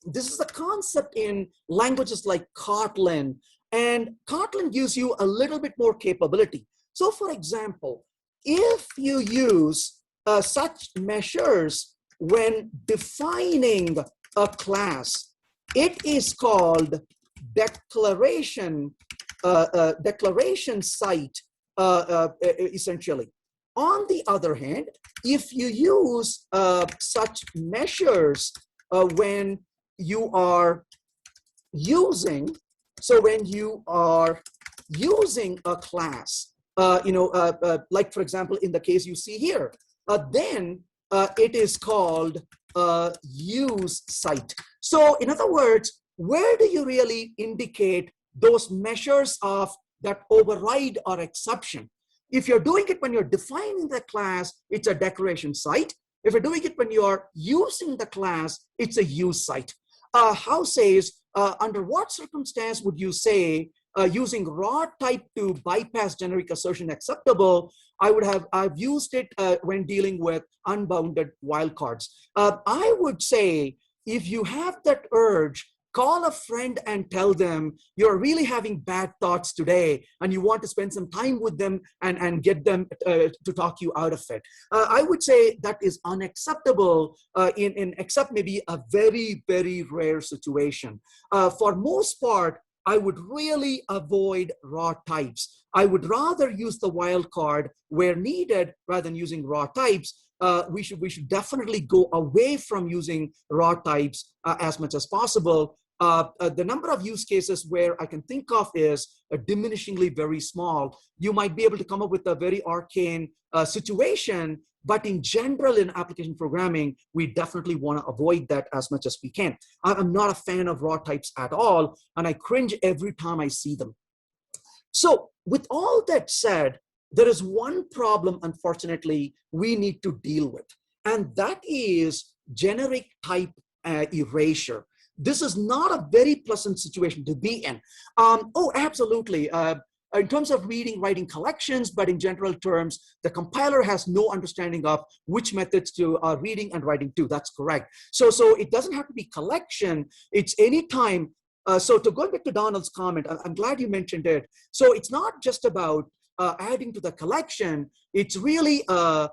this is the concept in languages like Kotlin, and Kotlin gives you a little bit more capability. So for example, if you use such measures when defining a class, it is called declaration site, essentially. On the other hand, if you use such measures when you are using, so when you are using a class, like for example, in the case you see here, then it is called use site. So in other words, where do you really indicate those measures of that override or exception? If you're doing it when you're defining the class, it's a declaration site. If you're doing it when you're using the class, it's a use site. How says, under what circumstance would you say using raw type to bypass generic assertion acceptable? I've used it when dealing with unbounded wildcards. I would say, if you have that urge, call a friend and tell them you're really having bad thoughts today and you want to spend some time with them and get them to talk you out of it. I would say that is unacceptable except maybe a very, very rare situation. For most part, I would really avoid raw types. I would rather use the wildcard where needed rather than using raw types. We should definitely go away from using raw types as much as possible. The number of use cases where I can think of is diminishingly very small. You might be able to come up with a very arcane situation But in general, in application programming, we definitely want to avoid that as much as we can. I'm not a fan of raw types at all, and I cringe every time I see them. So with all that said, there is one problem, unfortunately, we need to deal with, and that is generic type erasure. This is not a very pleasant situation to be in. Oh, absolutely. In terms of reading, writing collections, but in general terms, the compiler has no understanding of which methods to reading and writing to. That's correct. So it doesn't have to be collection. It's anytime. So to go back to Donald's comment, I'm glad you mentioned it. So it's not just about adding to the collection. It's really a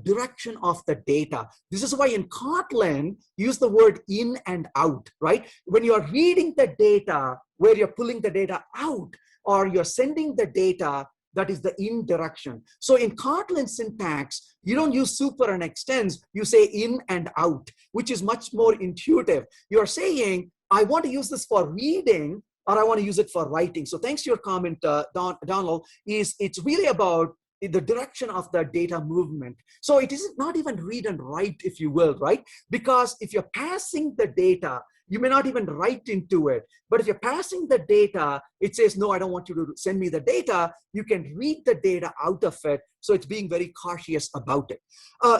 direction of the data. This is why in Kotlin, use the word in and out, right? When you're reading the data, where you're pulling the data out, or you're sending the data, that is the in direction. So in Kotlin syntax, you don't use super and extends, you say in and out, which is much more intuitive. You're saying, I want to use this for reading, or I want to use it for writing. So thanks to your comment, Donald, it's really about the direction of the data movement. So it is not even read and write, if you will, right? Because if you're passing the data, you may not even write into it. But if you're passing the data, it says, no, I don't want you to send me the data. You can read the data out of it. So it's being very cautious about it.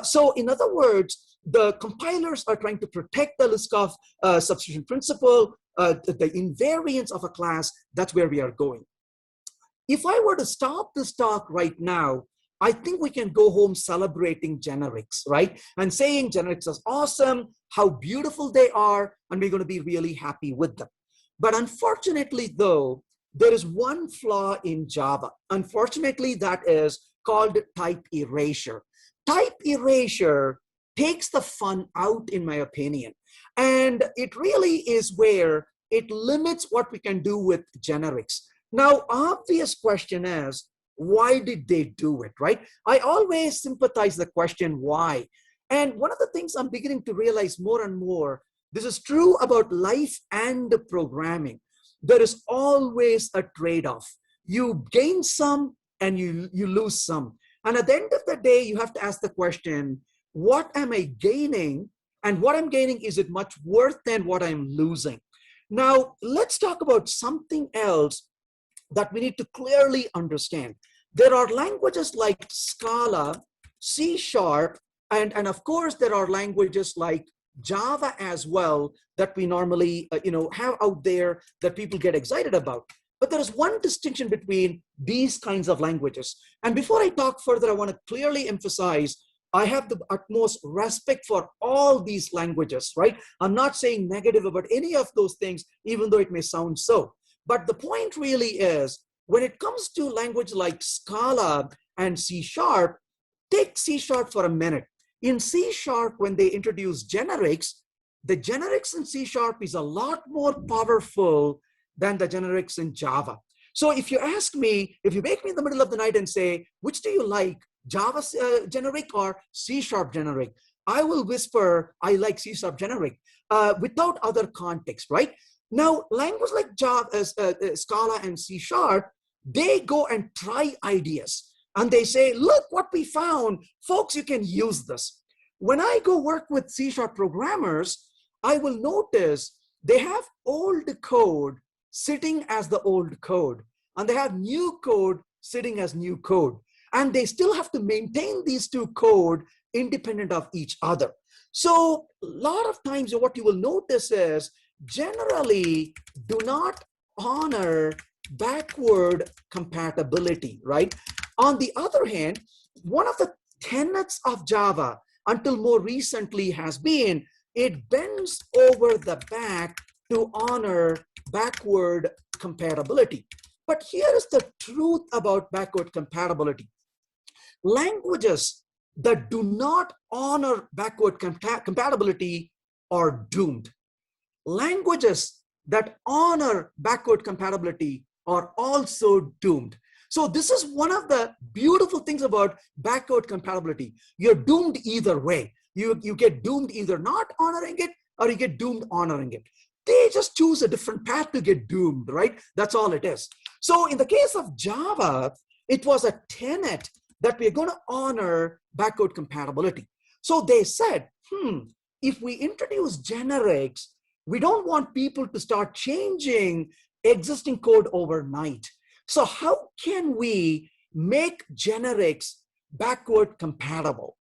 So in other words, the compilers are trying to protect the list of substitution principle, the invariance of a class. That's where we are going. If I were to stop this talk right now, I think we can go home celebrating generics, right? And saying generics are awesome, how beautiful they are, and we're going to be really happy with them. But unfortunately, though, there is one flaw in Java. Unfortunately, that is called type erasure. Type erasure takes the fun out, in my opinion. And it really is where it limits what we can do with generics. Now, obvious question is, why did they do it, right? I always sympathize the question, why? And one of the things I'm beginning to realize more and more, this is true about life and programming. There is always a trade-off. You gain some and you lose some. And at the end of the day, you have to ask the question, what am I gaining? And what I'm gaining, is it much worth than what I'm losing? Now, let's talk about something else that we need to clearly understand. There are languages like Scala, C#, and of course, there are languages like Java as well that we normally have out there that people get excited about. But there is one distinction between these kinds of languages. And before I talk further, I want to clearly emphasize, I have the utmost respect for all these languages, right? I'm not saying negative about any of those things, even though it may sound so. But the point really is, when it comes to language like Scala and C#, take C# for a minute. In C#, when they introduce generics, the generics in C# is a lot more powerful than the generics in Java. So if you ask me, if you make me in the middle of the night and say, which do you like, Java generic or C# generic? I will whisper, I like C# generic without other context, right? Now, language like Java, Scala and C#, they go and try ideas. And they say, look what we found. Folks, you can use this. When I go work with C# programmers, I will notice they have old code sitting as the old code. And they have new code sitting as new code. And they still have to maintain these two code independent of each other. So a lot of times what you will notice is, generally do not honor backward compatibility, right? On the other hand, one of the tenets of Java until more recently has been, it bends over the back to honor backward compatibility. But here is the truth about backward compatibility. Languages that do not honor backward compatibility are doomed. Languages that honor backward compatibility are also doomed. So this is one of the beautiful things about backward compatibility. You're doomed either way. You get doomed either not honoring it, or you get doomed honoring it. They just choose a different path to get doomed, right? That's all it is. So in the case of Java, it was a tenet that we're going to honor backward compatibility. So they said, if we introduce generics, we don't want people to start changing existing code overnight. So how can we make generics backward compatible?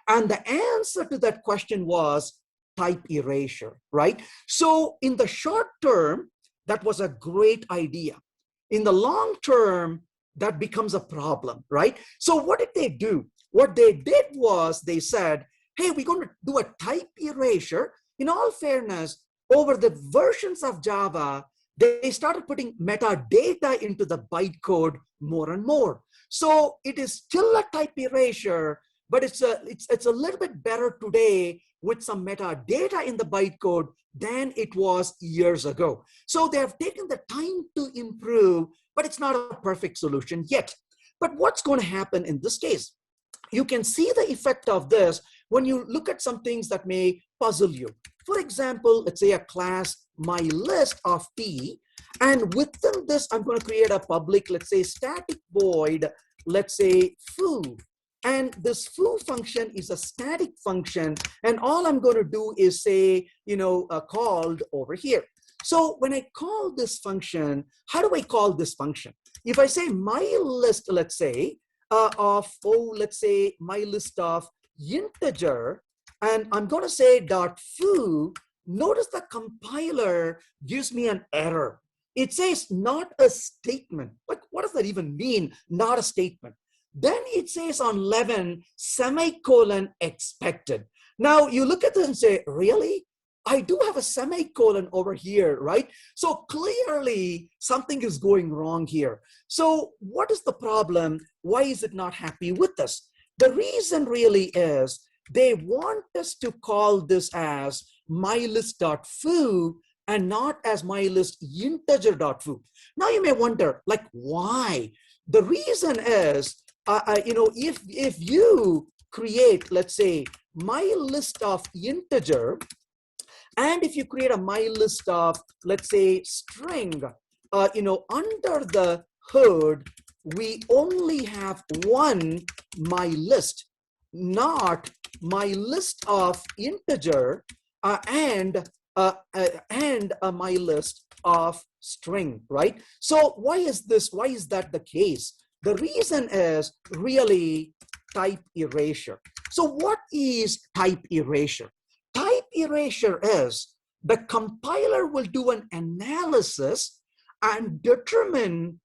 And the answer to that question was type erasure, right? So in the short term, that was a great idea. In the long term, that becomes a problem, right? So what did they do? What they did was they said, hey, we're going to do a type erasure. In all fairness, over the versions of Java, they started putting metadata into the bytecode more and more. So it is still a type erasure, but it's a little bit better today with some metadata in the bytecode than it was years ago. So they have taken the time to improve, but it's not a perfect solution yet. But what's going to happen in this case? You can see the effect of this when you look at some things that may puzzle you. For example, let's say a class, my list of t, and within this, I'm going to create a public, let's say static void, let's say foo. And this foo function is a static function, and all I'm going to do is say, called over here. So when I call this function, how do I call this function? If I say my list, let's say, my list of integer, and I'm going to say .foo, notice the compiler gives me an error. It says not a statement. Like, what does that even mean? Not a statement. Then it says on 11, semicolon expected. Now you look at this and say, really? I do have a semicolon over here, right? So clearly something is going wrong here. So what is the problem? Why is it not happy with us? The reason really is they want us to call this as mylist.foo and not as mylist_integer.foo. Now you may wonder, like, why? The reason is, if you create, let's say, my list of integer, and if you create a my list of, let's say, string, under the hood, we only have one my list, not my list of integer and a my list of string, right? So why is this? Why is that the case? The reason is really type erasure. So what is type erasure? Type erasure is the compiler will do an analysis and determine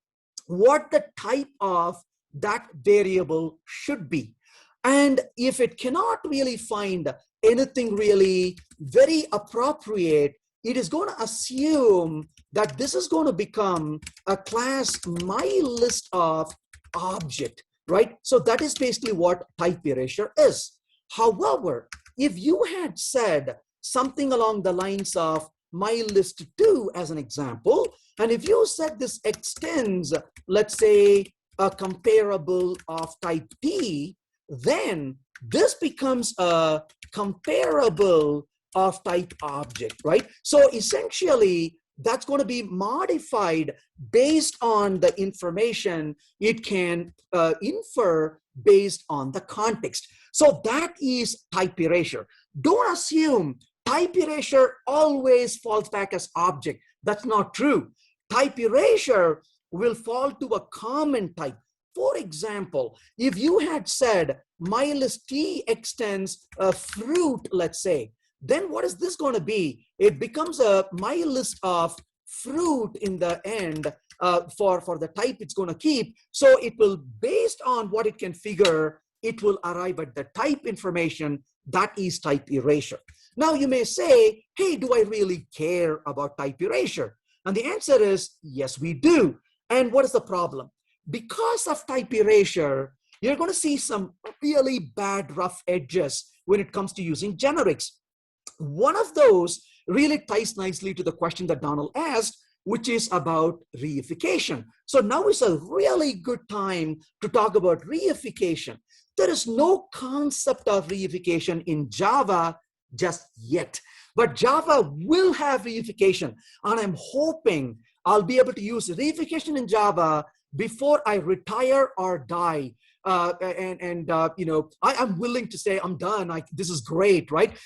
what the type of that variable should be. And if it cannot really find anything really very appropriate, it is going to assume that this is going to become a class my list of object, right? So that is basically what type erasure is. However, if you had said something along the lines of my list 2 as an example, and if you said this extends, let's say, a comparable of type t, then this becomes a comparable of type object, right? So essentially, that's going to be modified based on the information it can infer based on the context. So that is type erasure. Don't assume type erasure always falls back as object. That's not true. Type erasure will fall to a common type. For example, if you had said my list t extends a fruit, let's say, then what is this going to be? It becomes a my list of fruit in the end for the type it's going to keep. So it will, based on what it can figure, it will arrive at the type information. That is type erasure. Now you may say, hey, do I really care about type erasure? And the answer is yes, we do. And what is the problem? Because of type erasure, you're going to see some really bad rough edges when it comes to using generics. One of those really ties nicely to the question that Donald asked, which is about reification. So now is a really good time to talk about reification. There is no concept of reification in Java just yet, but Java will have reification, and I'm hoping I'll be able to use reification in Java before I retire or die. I'm willing to say I'm done. This is great, right?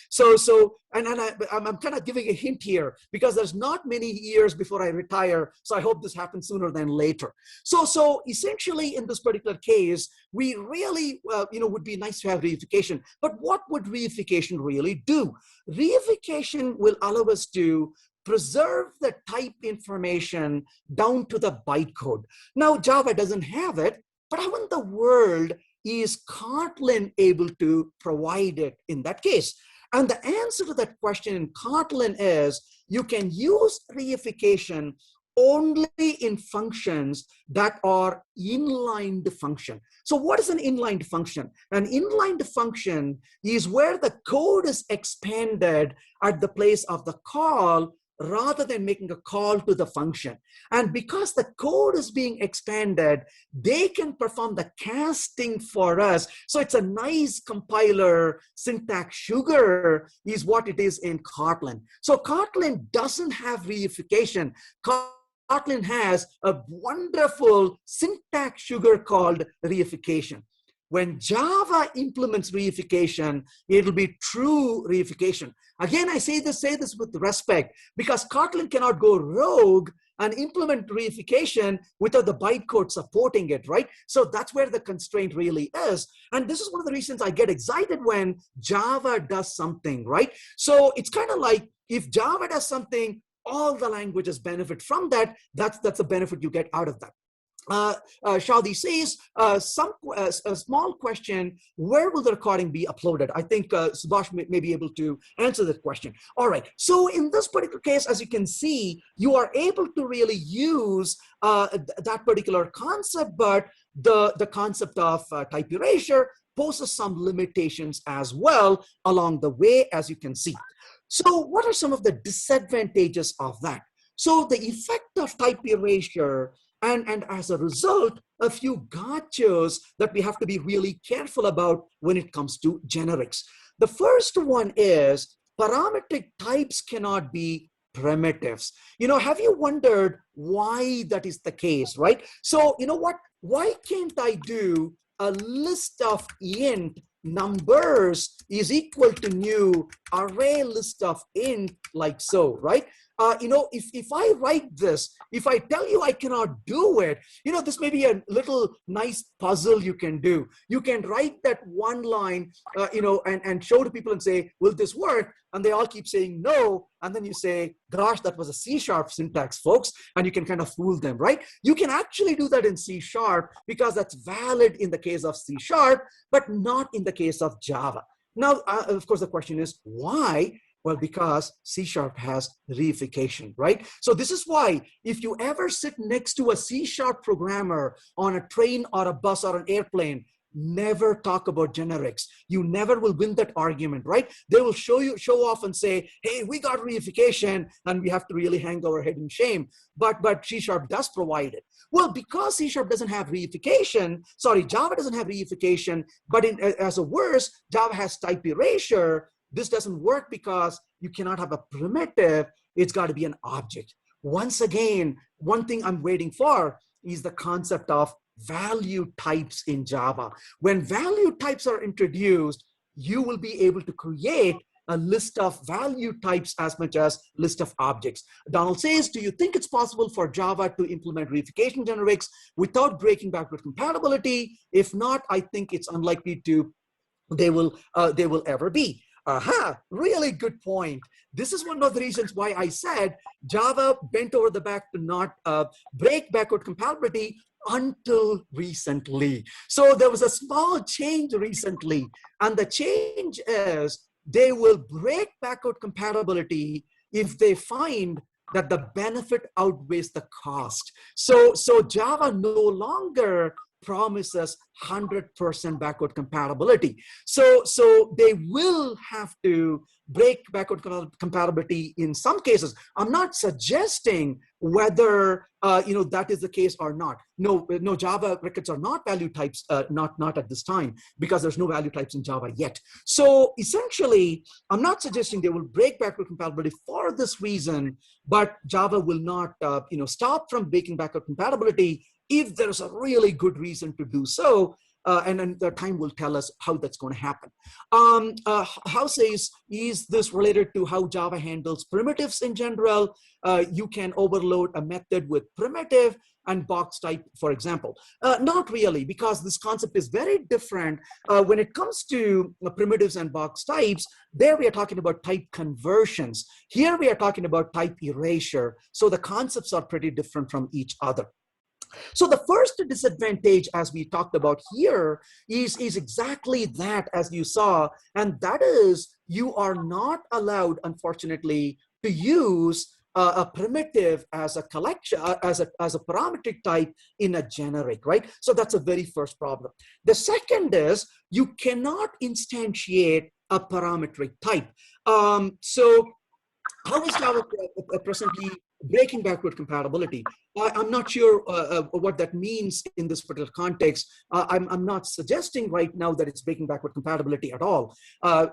I'm kind of giving a hint here because there's not many years before I retire. So I hope this happens sooner than later. So essentially in this particular case, we really, would be nice to have reification. But what would reification really do? Reification will allow us to preserve the type information down to the bytecode. Now, Java doesn't have it, but how in the world is Kotlin able to provide it in that case? And the answer to that question in Kotlin is you can use reification only in functions that are inlined function. So what is an inlined function? An inlined function is where the code is expanded at the place of the call rather than making a call to the function. And because the code is being expanded, they can perform the casting for us. So it's a nice compiler. Syntax sugar is what it is in Kotlin. So Kotlin doesn't have reification. Kotlin has a wonderful syntax sugar called reification. When Java implements reification, it'll be true reification. Again, I say this with respect because Kotlin cannot go rogue and implement reification without the bytecode supporting it, right? So that's where the constraint really is. And this is one of the reasons I get excited when Java does something, right? So it's kind of like if Java does something, all the languages benefit from that. That's a benefit you get out of that. Shadi says, a small question, where will the recording be uploaded? I think Subhash may be able to answer that question. All right, so in this particular case, as you can see, you are able to really use that particular concept, but the concept of type erasure poses some limitations as well along the way, as you can see. So what are some of the disadvantages of that? So the effect of type erasure and as a result, a few gotchas that we have to be really careful about when it comes to generics. The first one is parametric types cannot be primitives. Have you wondered why that is the case, right? So you know what? Why can't I do a list of int numbers is equal to new array list of int like so, right? If I write this, if I tell you I cannot do it, this may be a little nice puzzle you can do. You can write that one line, and show to people and say, will this work? And they all keep saying no. And then you say, gosh, that was a C# syntax, folks. And you can kind of fool them, right? You can actually do that in C# because that's valid in the case of C#, but not in the case of Java. Now, of course, the question is why? Well, because C# has reification, right? So this is why if you ever sit next to a C# programmer on a train or a bus or an airplane, never talk about generics. You never will win that argument, right? They will show off and say, hey, we got reification, and we have to really hang our head in shame. But C# does provide it. Well, because C# doesn't have reification, Java doesn't have reification, but as a worse, Java has type erasure. This doesn't work because you cannot have a primitive. It's got to be an object. Once again, one thing I'm waiting for is the concept of value types in Java. When value types are introduced, you will be able to create a list of value types as much as list of objects. Donald says, do you think it's possible for Java to implement reification generics without breaking backward compatibility? If not, I think it's unlikely they will ever be. Aha, really good point. This is one of the reasons why I said Java bent over the back to not break backward compatibility until recently. So there was a small change recently, and the change is they will break backward compatibility if they find that the benefit outweighs the cost. So Java no longer promises 100% backward compatibility. So they will have to break backward compatibility in some cases. I'm not suggesting whether that is the case or not. No, Java records are not value types, not at this time, because there's no value types in Java yet. So essentially, I'm not suggesting they will break backward compatibility for this reason, but Java will not stop from breaking backward compatibility if there's a really good reason to do so. and then the time will tell us how that's going to happen. How says, is this related to how Java handles primitives in general? You can overload a method with primitive and box type, for example. Not really, because this concept is very different. When it comes to primitives and box types, there we are talking about type conversions. Here we are talking about type erasure. So the concepts are pretty different from each other. So the first disadvantage, as we talked about here, is exactly that, as you saw, and that is you are not allowed, unfortunately, to use a primitive as a collection, as a parametric type in a generic, right? So that's a very first problem. The second is you cannot instantiate a parametric type. So how is Java presently breaking backward compatibility? I'm not sure what that means in this particular context. I'm not suggesting right now that it's breaking backward compatibility at all.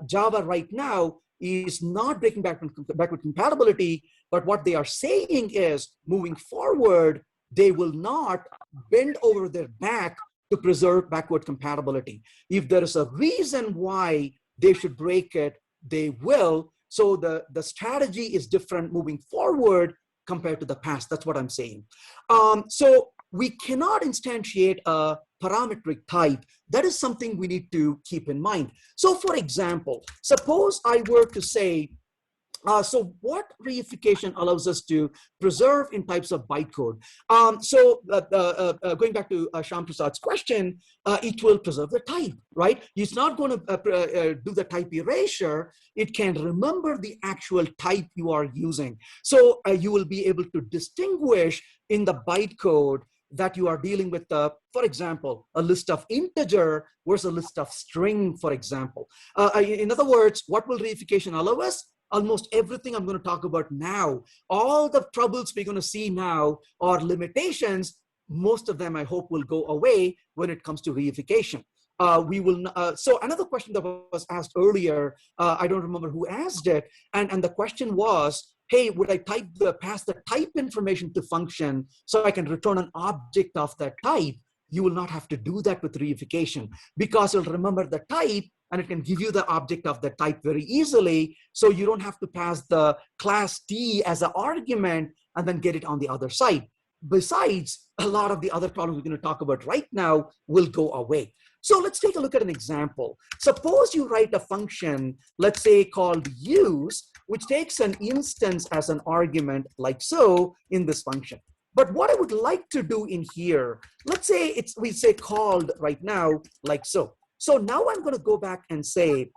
Java right now is not breaking backward compatibility, but what they are saying is moving forward, they will not bend over their back to preserve backward compatibility. If there is a reason why they should break it, they will. So the strategy is different moving forward compared to the past. That's what I'm saying. So we cannot instantiate a parametric type. That is something we need to keep in mind. So for example, suppose I were to say, so what reification allows us to preserve in types of bytecode? Going back to Shyam Prasad's question, it will preserve the type, right? It's not going to do the type erasure. It can remember the actual type you are using. So you will be able to distinguish in the bytecode that you are dealing with, for example, a list of integer versus a list of string, for example. In other words, what will reification allow us? Almost everything I'm going to talk about now, all the troubles we're going to see now are limitations. Most of them, I hope, will go away when it comes to reification. So another question that was asked earlier, I don't remember who asked it, and the question was, hey, would I pass the type information to function so I can return an object of that type? You will not have to do that with reification because you'll remember the type and it can give you the object of the type very easily. So you don't have to pass the class T as an argument and then get it on the other side. Besides, a lot of the other problems we're going to talk about right now will go away. So let's take a look at an example. Suppose you write a function, let's say called use, which takes an instance as an argument like so in this function. But what I would like to do in here, let's say we say called right now like so. So now I'm going to go back and say,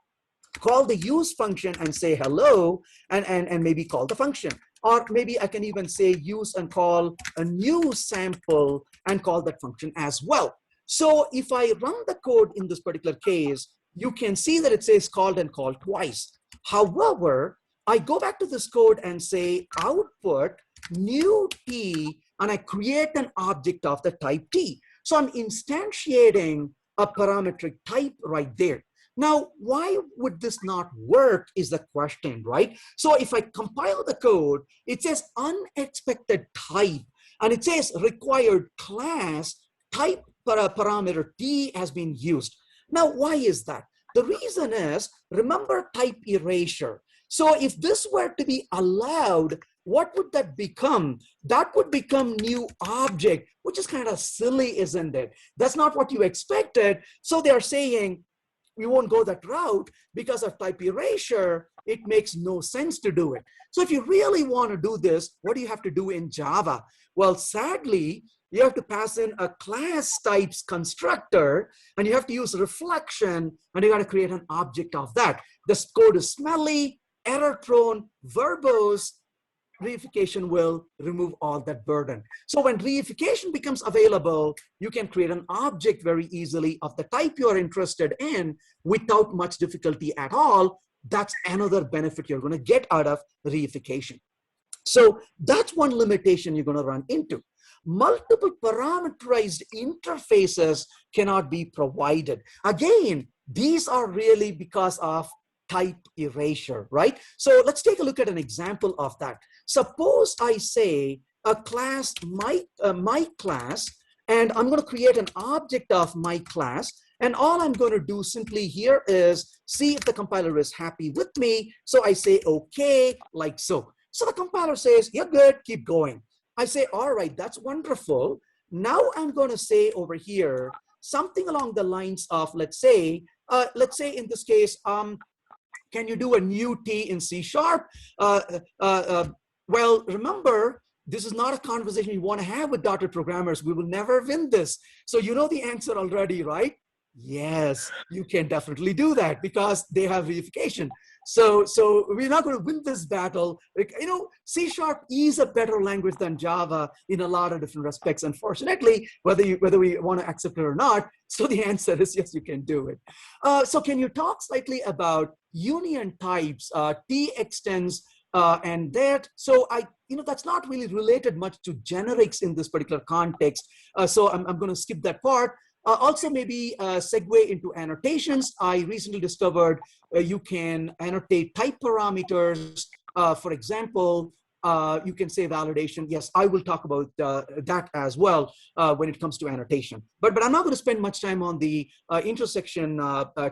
call the use function and say hello, and maybe call the function. Or maybe I can even say use and call a new sample and call that function as well. So if I run the code in this particular case, you can see that it says called and called twice. However, I go back to this code and say output new T, and I create an object of the type T. So I'm instantiating a parametric type right there. Now, why would this not work is the question, right? So if I compile the code, it says unexpected type, and it says required class type parameter T has been used. Now, why is that? The reason is, remember type erasure. So if this were to be allowed, what would that become? That would become new object, which is kind of silly, isn't it? That's not what you expected. So they are saying, we won't go that route because of type erasure. It makes no sense to do it. So if you really want to do this, what do you have to do in Java? Well, sadly, you have to pass in a class types constructor, and you have to use reflection, and you got to create an object of that. This code is smelly, error prone, verbose. Reification will remove all that burden. So when reification becomes available, you can create an object very easily of the type you're interested in without much difficulty at all. That's another benefit you're going to get out of reification. So that's one limitation you're going to run into. Multiple parameterized interfaces cannot be provided. Again, these are really because of type erasure, right? So let's take a look at an example of that. Suppose I say a class, my class, and I'm going to create an object of my class. And all I'm going to do simply here is see if the compiler is happy with me. So I say, okay, like so. So the compiler says, you're good, keep going. I say, all right, that's wonderful. Now I'm going to say over here something along the lines of, let's say in this case, can you do a new T in C#? Well, remember, this is not a conversation you want to have with dotted programmers. We will never win this. So you know the answer already, right? Yes, you can definitely do that because they have reification. So we're not going to win this battle. You know, C# is a better language than Java in a lot of different respects, unfortunately, whether we want to accept it or not. So the answer is yes, you can do it. So can you talk slightly about union types, T extends, and that? So that's not really related much to generics in this particular context. So I'm going to skip that part. Also, maybe segue into annotations. I recently discovered you can annotate type parameters. For example, you can say validation. Yes, I will talk about that as well when it comes to annotation. But I'm not going to spend much time on the intersection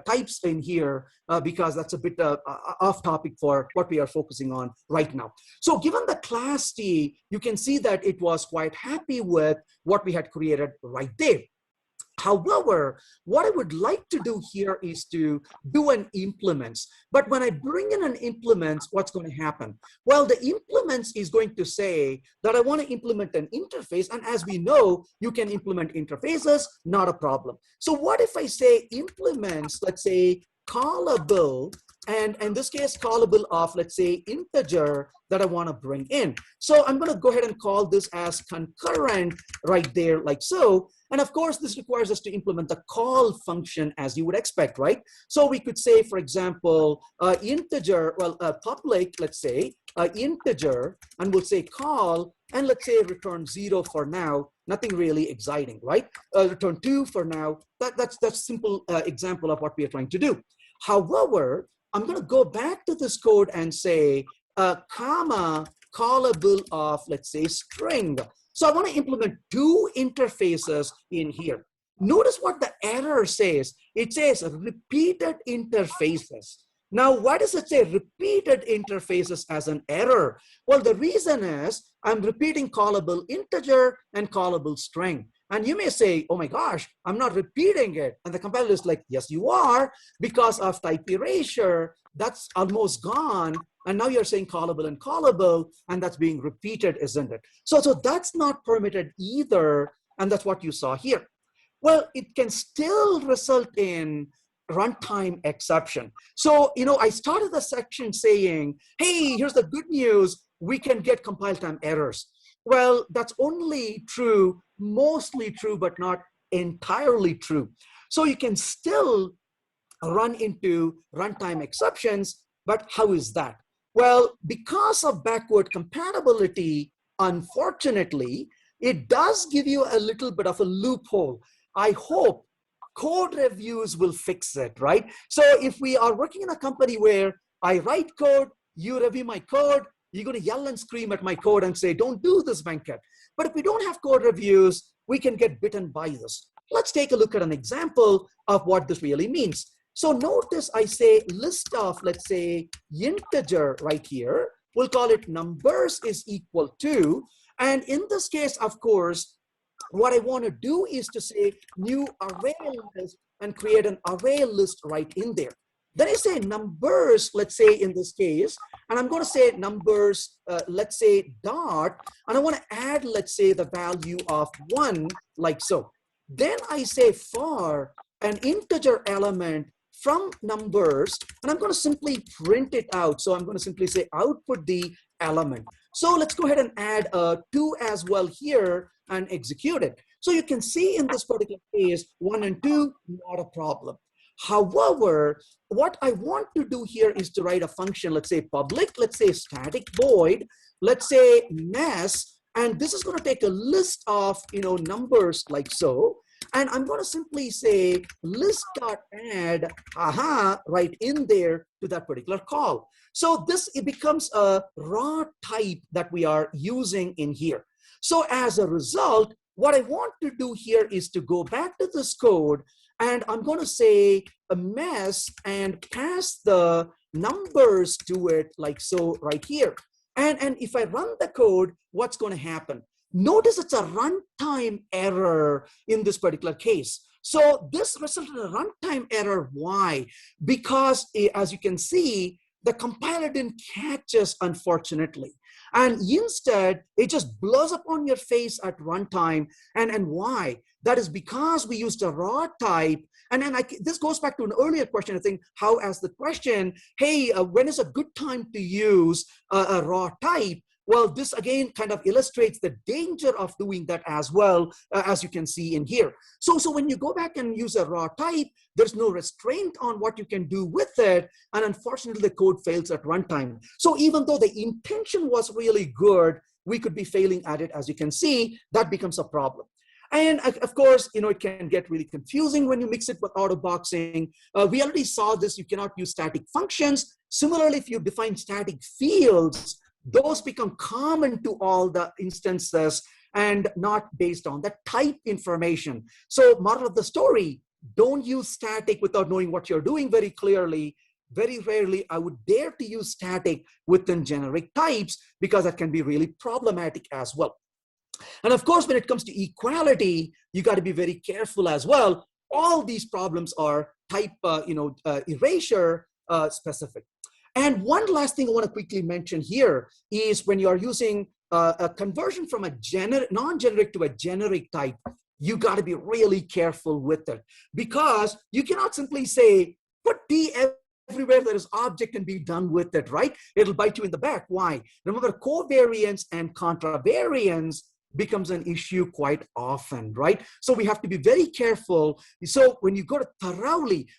types in here because that's a bit off topic for what we are focusing on right now. So given the class T, you can see that it was quite happy with what we had created right there. However, what I would like to do here is to do an implements. But when I bring in an implements, what's going to happen? Well, the implements is going to say that I want to implement an interface. And as we know, you can implement interfaces, not a problem. So what if I say implements, let's say callable, and in this case, callable of, let's say, integer that I want to bring in. So I'm going to go ahead and call this as concurrent right there, like so. And of course, this requires us to implement the call function as you would expect, right? So we could say, for example, integer, well, public, let's say, integer, and we'll say call, and let's say return 0 for now. Nothing really exciting, right? Return 2 for now. That's simple example of what we are trying to do. However, I'm going to go back to this code and say, comma, callable of, let's say, string. So I want to implement two interfaces in here. Notice what the error says. It says repeated interfaces. Now, why does it say repeated interfaces as an error? Well, the reason is I'm repeating callable integer and callable string. And you may say, oh my gosh, I'm not repeating it. And the compiler is like, yes, you are, because of type erasure, that's almost gone. And now you're saying callable and callable, and that's being repeated, isn't it? So that's not permitted either. And that's what you saw here. Well, it can still result in runtime exception. So, I started the section saying, hey, here's the good news. We can get compile time errors. Well, that's only true, mostly true, but not entirely true. So you can still run into runtime exceptions, but how is that? Well, because of backward compatibility, unfortunately, it does give you a little bit of a loophole. I hope code reviews will fix it, right? So if we are working in a company where I write code, you review my code, you're going to yell and scream at my code and say, don't do this, Venkat. But if we don't have code reviews, we can get bitten by this. Let's take a look at an example of what this really means. So notice I say list of, let's say, integer right here. We'll call it numbers is equal to. And in this case, of course, what I want to do is to say new array list and create an array list right in there. Then I say numbers, let's say in this case, and I'm going to say numbers, let's say dot, and I want to add, let's say, the value of 1, like so. Then I say for an integer element from numbers, and I'm going to simply print it out. So I'm going to simply say output the element. So let's go ahead and add 2 as well here and execute it. So you can see in this particular case, 1 and 2, not a problem. However, what I want to do here is to write a function, let's say public, let's say static void, let's say mess, and this is going to take a list of numbers like so. And I'm going to simply say list.add, right in there to that particular call. So it becomes a raw type that we are using in here. So as a result, what I want to do here is to go back to this code, and I'm going to say a mess and pass the numbers to it like so right here. And if I run the code, what's going to happen? Notice it's a runtime error in this particular case. So this resulted in a runtime error. Why? Because as you can see, the compiler didn't catch us, unfortunately. And instead, it just blows up on your face at runtime. And why? That is because we used a raw type. And then this goes back to an earlier question, I think, how asked the question, hey, when is a good time to use a raw type? Well, this again kind of illustrates the danger of doing that as well, as you can see in here. So when you go back and use a raw type, there's no restraint on what you can do with it. And unfortunately, the code fails at runtime. So even though the intention was really good, we could be failing at it. As you can see, that becomes a problem. And of course, it can get really confusing when you mix it with auto-boxing. We already saw this. You cannot use static functions. Similarly, if you define static fields, those become common to all the instances and not based on the type information. So moral of the story, don't use static without knowing what you're doing very clearly. Very rarely I would dare to use static within generic types, because that can be really problematic as well. And of course, when it comes to equality, you got to be very careful as well. All these problems are type erasure specific. And one last thing I want to quickly mention here is when you are using a conversion from a non-generic to a generic type, you got to be really careful with it, because you cannot simply say, put D everywhere there is object and be done with it, right? It'll bite you in the back. Why? Remember, covariance and contravariance becomes an issue quite often, right? So we have to be very careful. So when you go to thoroughly,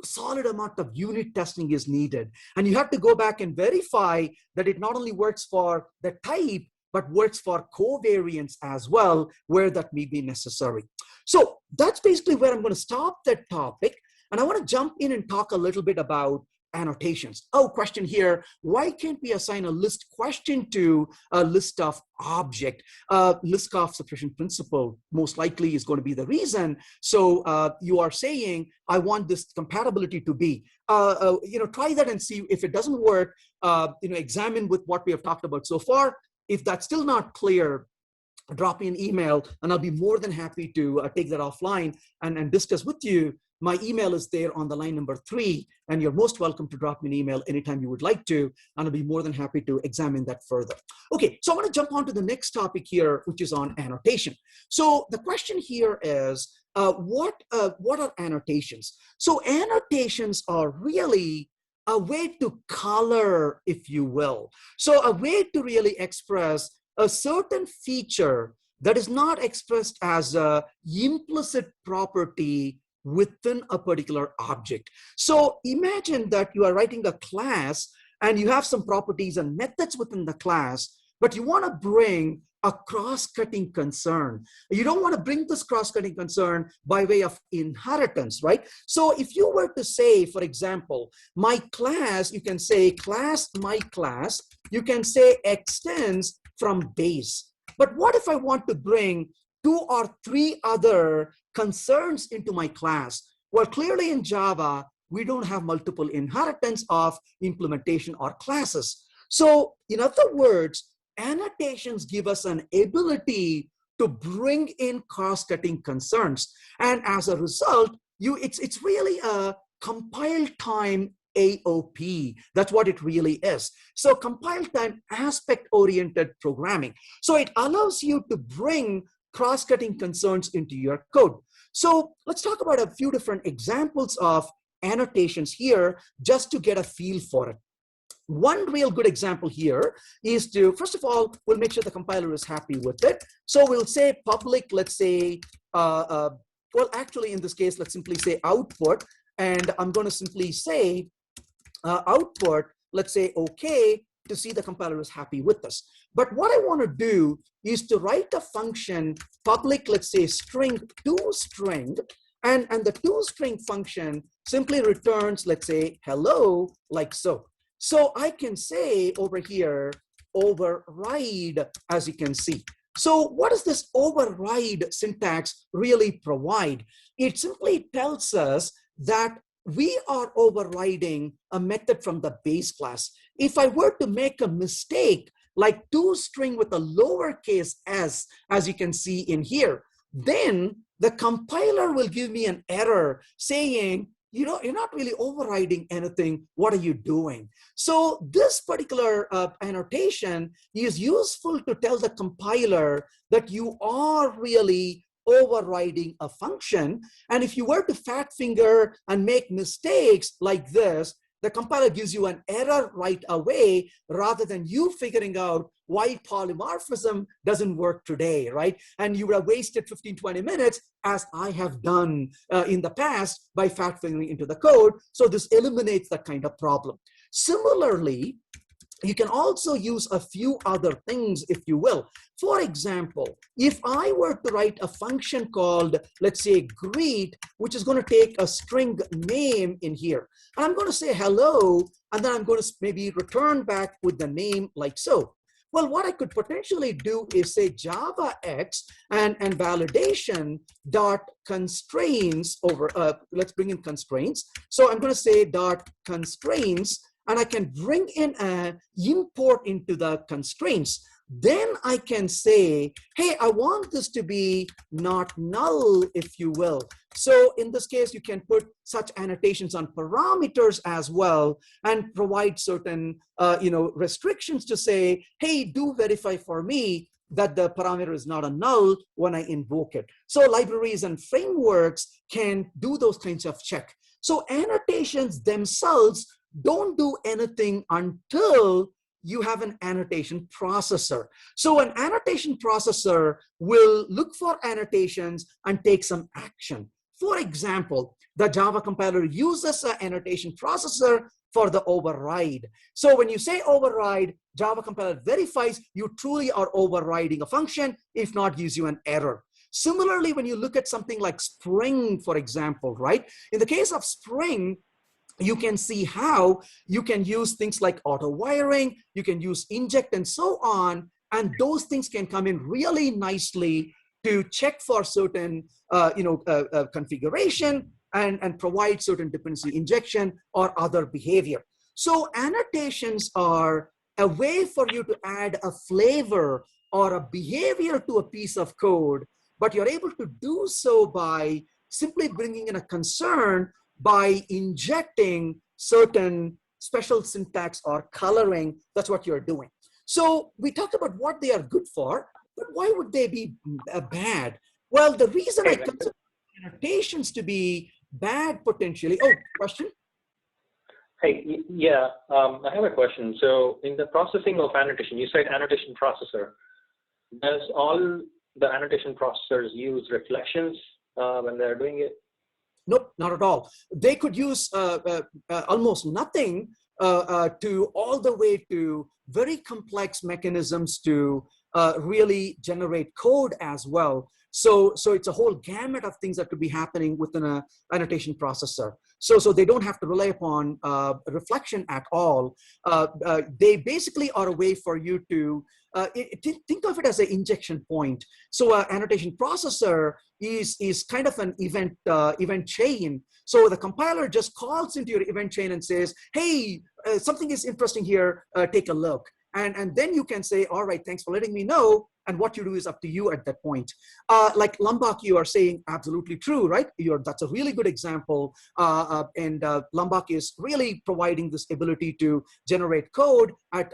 solid amount of unit testing is needed. And you have to go back and verify that it not only works for the type, but works for covariance as well, where that may be necessary. So that's basically where I'm going to stop that topic. And I want to jump in and talk a little bit about annotations. Oh, question here. Why can't we assign a list question to a list of object? Liskov substitution principle most likely is going to be the reason. So you are saying, I want this compatibility to be, try that and see if it doesn't work, examine with what we have talked about so far. If that's still not clear, drop me an email and I'll be more than happy to take that offline and discuss with you. My email is there on the line number 3, and you're most welcome to drop me an email anytime you would like to, and I'll be more than happy to examine that further. Okay, so I want to jump on to the next topic here, which is on annotation. So the question here is, what are annotations? So annotations are really a way to color, if you will. So a way to really express a certain feature that is not expressed as an implicit property within a particular object. So imagine that you are writing a class and you have some properties and methods within the class, but you want to bring a cross-cutting concern. You don't want to bring this cross-cutting concern by way of inheritance, right? So if you were to say, for example, my class, you can say class, my class, you can say extends from base. But what if I want to bring 2 or 3 other concerns into my class? Well, clearly in Java, we don't have multiple inheritance of implementation or classes. So in other words, annotations give us an ability to bring in cross-cutting concerns. And as a result, it's really a compile time AOP. That's what it really is. So compile time aspect-oriented programming. So it allows you to bring cross-cutting concerns into your code. So let's talk about a few different examples of annotations here just to get a feel for it. One real good example here is to, first of all, we'll make sure the compiler is happy with it. So we'll say public, let's say, well, actually in this case, let's simply say output. And I'm going to simply say output, let's say, okay, to see the compiler is happy with us. But what I want to do is to write a function public, let's say string toString, and the toString function simply returns, let's say, hello, like so. So I can say over here, override, as you can see. So what does this override syntax really provide? It simply tells us that we are overriding a method from the base class. If I were to make a mistake, like toString with a lowercase s, as you can see in here, then the compiler will give me an error saying, you're not really overriding anything. What are you doing? So this particular annotation is useful to tell the compiler that you are really overriding a function. And if you were to fat finger and make mistakes like this, the compiler gives you an error right away rather than you figuring out why polymorphism doesn't work today, right? And you would have wasted 15, 20 minutes, as I have done in the past by fat fingering into the code. So this eliminates that kind of problem. Similarly, you can also use a few other things, if you will. For example, if I were to write a function called, let's say, greet, which is going to take a string name in here, and I'm going to say hello, and then I'm going to maybe return back with the name like so. Well, what I could potentially do is say javax and validation dot constraints over, let's bring in constraints. So I'm going to say dot constraints, and I can bring in an import into the constraints. Then I can say, hey, I want this to be not null, if you will. So in this case, you can put such annotations on parameters as well and provide certain restrictions to say, hey, do verify for me that the parameter is not a null when I invoke it. So libraries and frameworks can do those kinds of check. So annotations themselves don't do anything until you have an annotation processor. So an annotation processor will look for annotations and take some action. For example, the Java compiler uses an annotation processor for the override. So when you say override, Java compiler verifies you truly are overriding a function. If not, gives you an error. Similarly, when you look at something like Spring, for example, right? In the case of Spring, you can see how you can use things like auto wiring, you can use inject and so on, and those things can come in really nicely to check for certain configuration and provide certain dependency injection or other behavior. So annotations are a way for you to add a flavor or a behavior to a piece of code, but you're able to do so by simply bringing in a concern by injecting certain special syntax or coloring. That's what you're doing. So we talked about what they are good for, but why would they be bad? Well, the reason I consider annotations to be bad potentially. Oh, question? Hey, yeah, I have a question. So in the processing of annotation, you said annotation processor. Does all the annotation processors use reflections when they're doing it? Nope, not at all. They could use almost nothing to all the way to very complex mechanisms to really generate code as well. So it's a whole gamut of things that could be happening within an annotation processor. So they don't have to rely upon reflection at all. They basically are a way for you to think of it as an injection point. So an annotation processor is kind of an event chain. So the compiler just calls into your event chain and says, hey, something is interesting here, take a look. And then you can say, all right, thanks for letting me know. And what you do is up to you at that point. Like Lombok, you are saying absolutely true, right? That's a really good example. And Lombok is really providing this ability to generate code at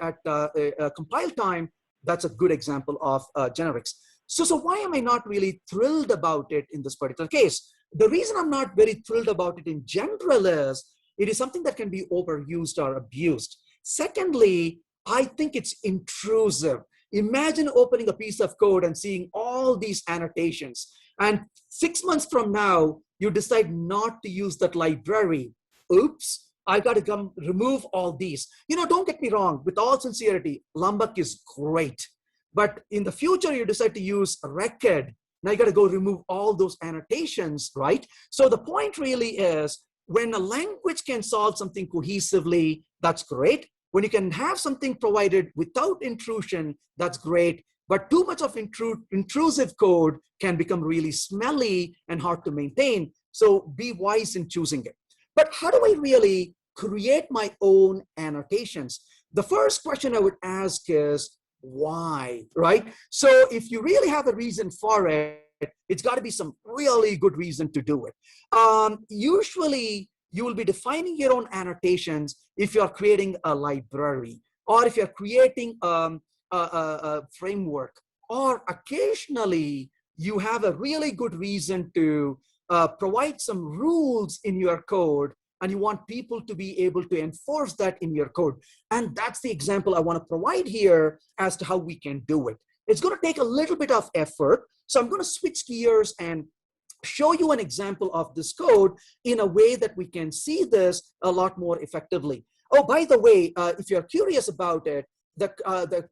compile time. That's a good example of generics. So why am I not really thrilled about it in this particular case? The reason I'm not very thrilled about it in general is it is something that can be overused or abused. Secondly, I think it's intrusive. Imagine opening a piece of code and seeing all these annotations. And 6 months from now, you decide not to use that library. Oops, I got to come remove all these. Don't get me wrong, with all sincerity, Lombok is great. But in the future, you decide to use a record. Now you got to go remove all those annotations, right? So the point really is when a language can solve something cohesively, that's great. When you can have something provided without intrusion, that's great. but too much of intrusive code can become really smelly and hard to maintain. So be wise in choosing it. But how do I really create my own annotations? The first question I would ask is why, right? So if you really have a reason for it, it's got to be some really good reason to do it. Usually, you will be defining your own annotations if you're creating a library, or if you're creating a framework, or occasionally you have a really good reason to provide some rules in your code, and you want people to be able to enforce that in your code. And that's the example I want to provide here as to how we can do it. It's going to take a little bit of effort. So I'm going to switch gears and show you an example of this code in a way that we can see this a lot more effectively. Oh, by the way, if you're curious about it,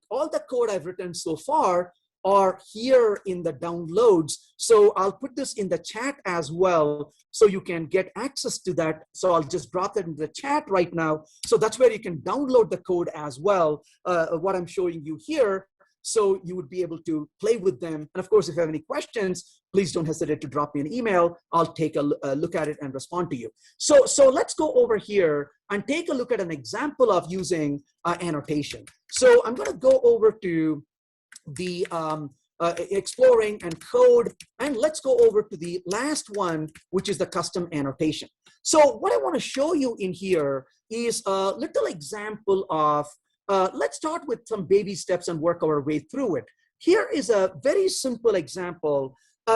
all the code I've written so far are here in the downloads. So I'll put this in the chat as well, so you can get access to that. So I'll just drop that in the chat right now. So that's where you can download the code as well, what I'm showing you here. So you would be able to play with them. And of course, if you have any questions, please don't hesitate to drop me an email. I'll take a look at it and respond to you. So let's go over here and take a look at an example of using annotation. So I'm going to go over to the exploring and code, and let's go over to the last one, which is the custom annotation. So what I want to show you in here is a little example of, let's start with some baby steps and work our way through it. Here is a very simple example.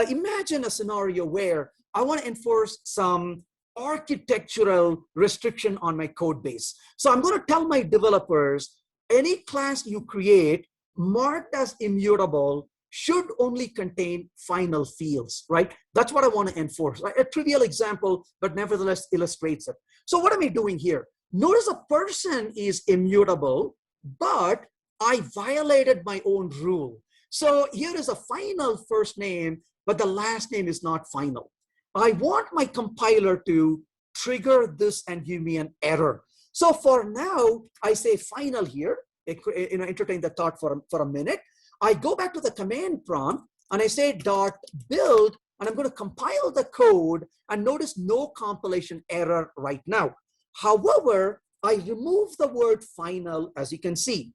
Imagine a scenario where I want to enforce some architectural restriction on my code base. So I'm going to tell my developers, any class you create marked as immutable should only contain final fields, right? That's what I want to enforce. Right? A trivial example, but nevertheless illustrates it. So what am I doing here? Notice a person is immutable, but I violated my own rule. So here is a final first name, but the last name is not final. I want my compiler to trigger this and give me an error. So for now, I say final here. Entertain the thought for a minute. I go back to the command prompt and I say .build, and I'm going to compile the code, and notice no compilation error right now. However, I remove the word final, as you can see.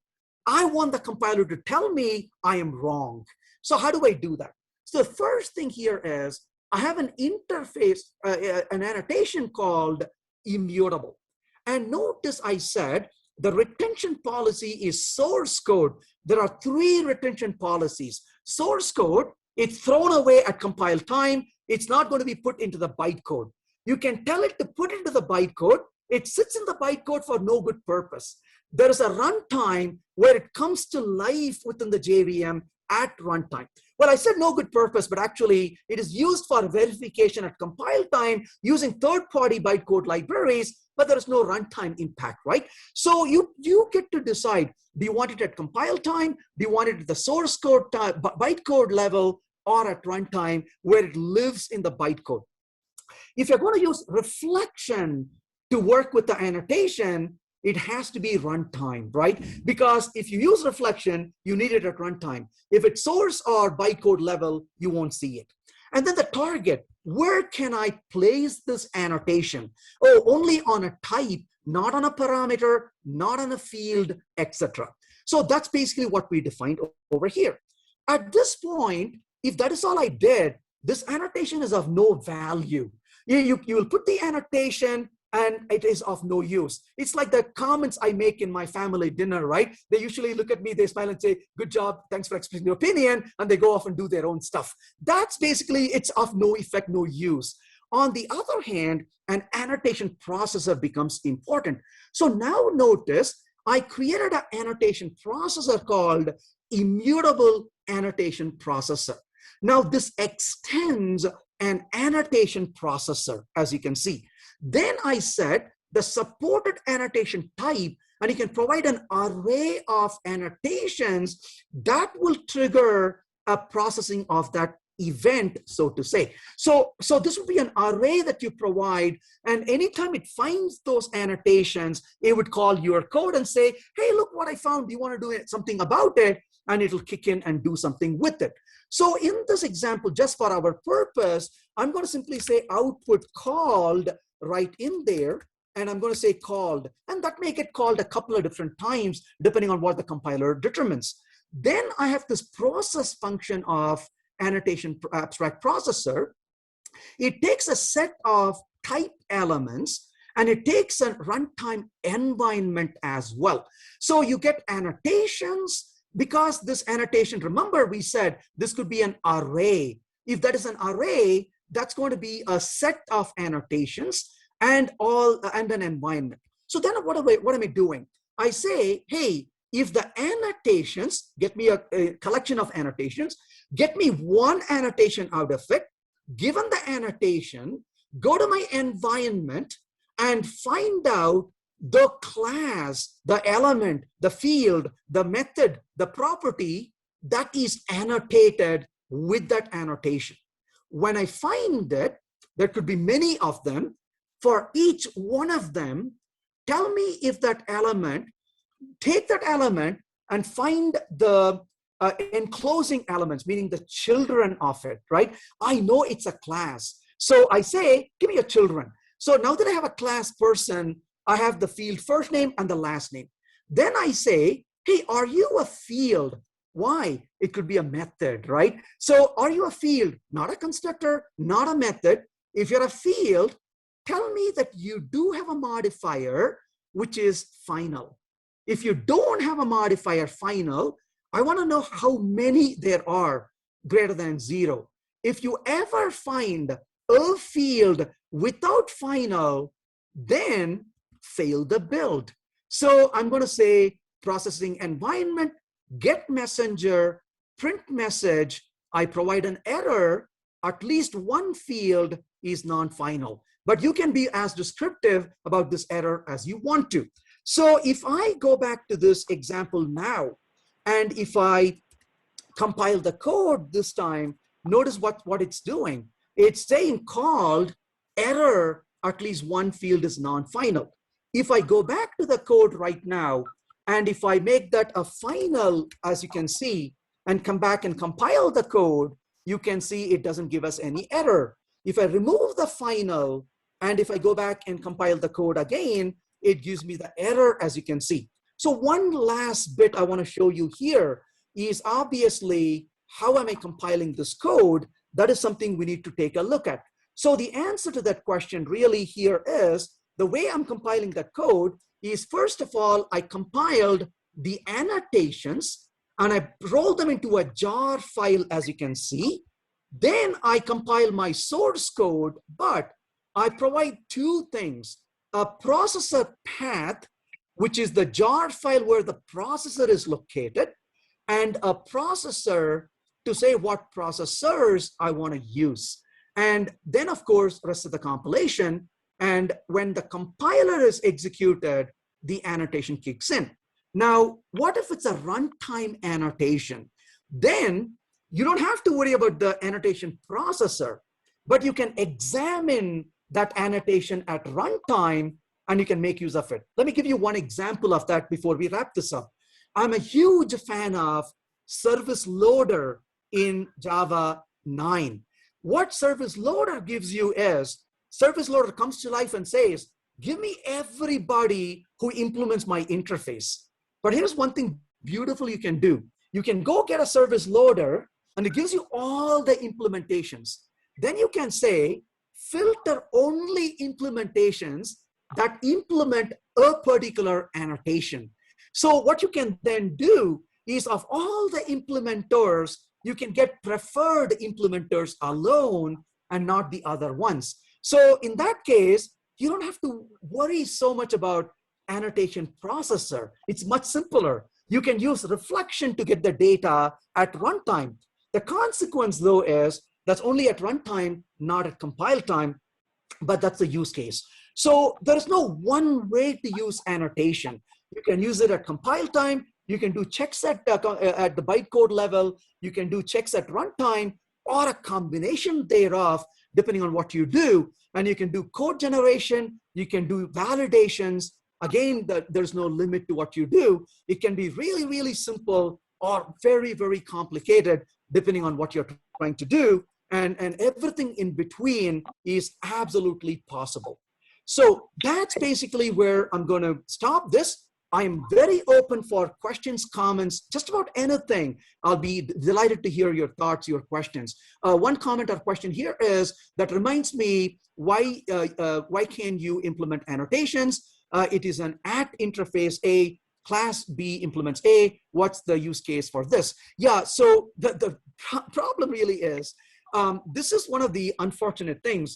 I want the compiler to tell me I am wrong. So how do I do that? So the first thing here is I have an interface, an annotation called immutable. And notice I said the retention policy is source code. There are 3 retention policies. Source code, it's thrown away at compile time. It's not going to be put into the bytecode. You can tell it to put into the bytecode. It sits in the bytecode for no good purpose. There is a runtime where it comes to life within the JVM at runtime. Well, I said no good purpose, but actually it is used for verification at compile time using third-party bytecode libraries, but there is no runtime impact, right? So you get to decide, do you want it at compile time? Do you want it at the source code bytecode level, or at runtime where it lives in the bytecode? If you're going to use reflection to work with the annotation, it has to be runtime, right? Because if you use reflection, you need it at runtime. If it's source or bytecode level, you won't see it. And then the target, where can I place this annotation? Oh, only on a type, not on a parameter, not on a field, etc. So that's basically what we defined over here. At this point, if that is all I did, this annotation is of no value. You will put the annotation, and it is of no use. It's like the comments I make in my family dinner, right? They usually look at me, they smile and say, good job, thanks for expressing your opinion, and they go off and do their own stuff. That's basically, it's of no effect, no use. On the other hand, an annotation processor becomes important. So now notice, I created an annotation processor called immutable annotation processor. Now this extends an annotation processor, as you can see. Then I said the supported annotation type, and you can provide an array of annotations that will trigger a processing of that event, so to say. So this would be an array that you provide, and anytime it finds those annotations, it would call your code and say, hey, look what I found. Do you want to do something about it? And it'll kick in and do something with it. So in this example, just for our purpose, I'm going to simply say output called right in there. And I'm going to say called, and that may get called a couple of different times depending on what the compiler determines. Then I have this process function of annotation abstract processor. It takes a set of type elements and it takes a runtime environment as well. So you get annotations because this annotation, remember we said this could be an array. If that is an array, that's going to be a set of annotations and an environment. So then what am I doing? I say, hey, if the annotations, get me a collection of annotations, get me one annotation out of it. Given the annotation, go to my environment and find out the class, the element, the field, the method, the property that is annotated with that annotation. When I find it, there could be many of them. For each one of them, tell me if that element, take that element and find the enclosing elements, meaning the children of it, right? I know it's a class. So I say, give me your children. So now that I have a class person, I have the field first name and the last name. Then I say, hey, are you a field? Why? It could be a method, right? So are you a field? Not a constructor, not a method. If you're a field, tell me that you do have a modifier, which is final. If you don't have a modifier final, I want to know how many there are greater than 0. If you ever find a field without final, then fail the build. So I'm going to say processing environment, get messenger, print message. I provide an error. At least one field is non-final. But you can be as descriptive about this error as you want to. So if I go back to this example now, and if I compile the code this time, notice what it's doing. It's saying called error, at least one field is non-final. If I go back to the code right now, and if I make that a final, as you can see, and come back and compile the code, you can see it doesn't give us any error. If I remove the final, and if I go back and compile the code again, it gives me the error, as you can see. So one last bit I want to show you here is obviously, how am I compiling this code? That is something we need to take a look at. So the answer to that question really here is, the way I'm compiling that code is, first of all, I compiled the annotations and I rolled them into a jar file, as you can see. Then I compile my source code, but I provide two things: a processor path, which is the jar file where the processor is located, and a processor to say what processors I want to use. And then, of course, rest of the compilation. And when the compiler is executed, the annotation kicks in. Now, what if it's a runtime annotation? Then you don't have to worry about the annotation processor, but you can examine that annotation at runtime and you can make use of it. Let me give you one example of that before we wrap this up. I'm a huge fan of service loader in Java 9. What service loader gives you is, service loader comes to life and says, give me everybody who implements my interface. But here's one thing beautiful you can do. You can go get a service loader and it gives you all the implementations. Then you can say, filter only implementations that implement a particular annotation. So what you can then do is, of all the implementers, you can get preferred implementers alone and not the other ones. So in that case, you don't have to worry so much about annotation processor. It's much simpler. You can use reflection to get the data at runtime. The consequence, though, is that's only at runtime, not at compile time, but that's the use case. So there's no one way to use annotation. You can use it at compile time. You can do checks at the bytecode level. You can do checks at runtime, or a combination thereof, depending on what you do. And you can do code generation, you can do validations. Again, there's no limit to what you do. It can be really, really simple or very, very complicated, depending on what you're trying to do. And everything in between is absolutely possible. So that's basically where I'm going to stop this. I'm very open for questions, comments, just about anything. I'll be delighted to hear your thoughts, your questions. One comment or question here is, that reminds me, why can you implement annotations? It is an at interface A, class B implements A. What's the use case for this? Yeah, so the problem really is, this is one of the unfortunate things.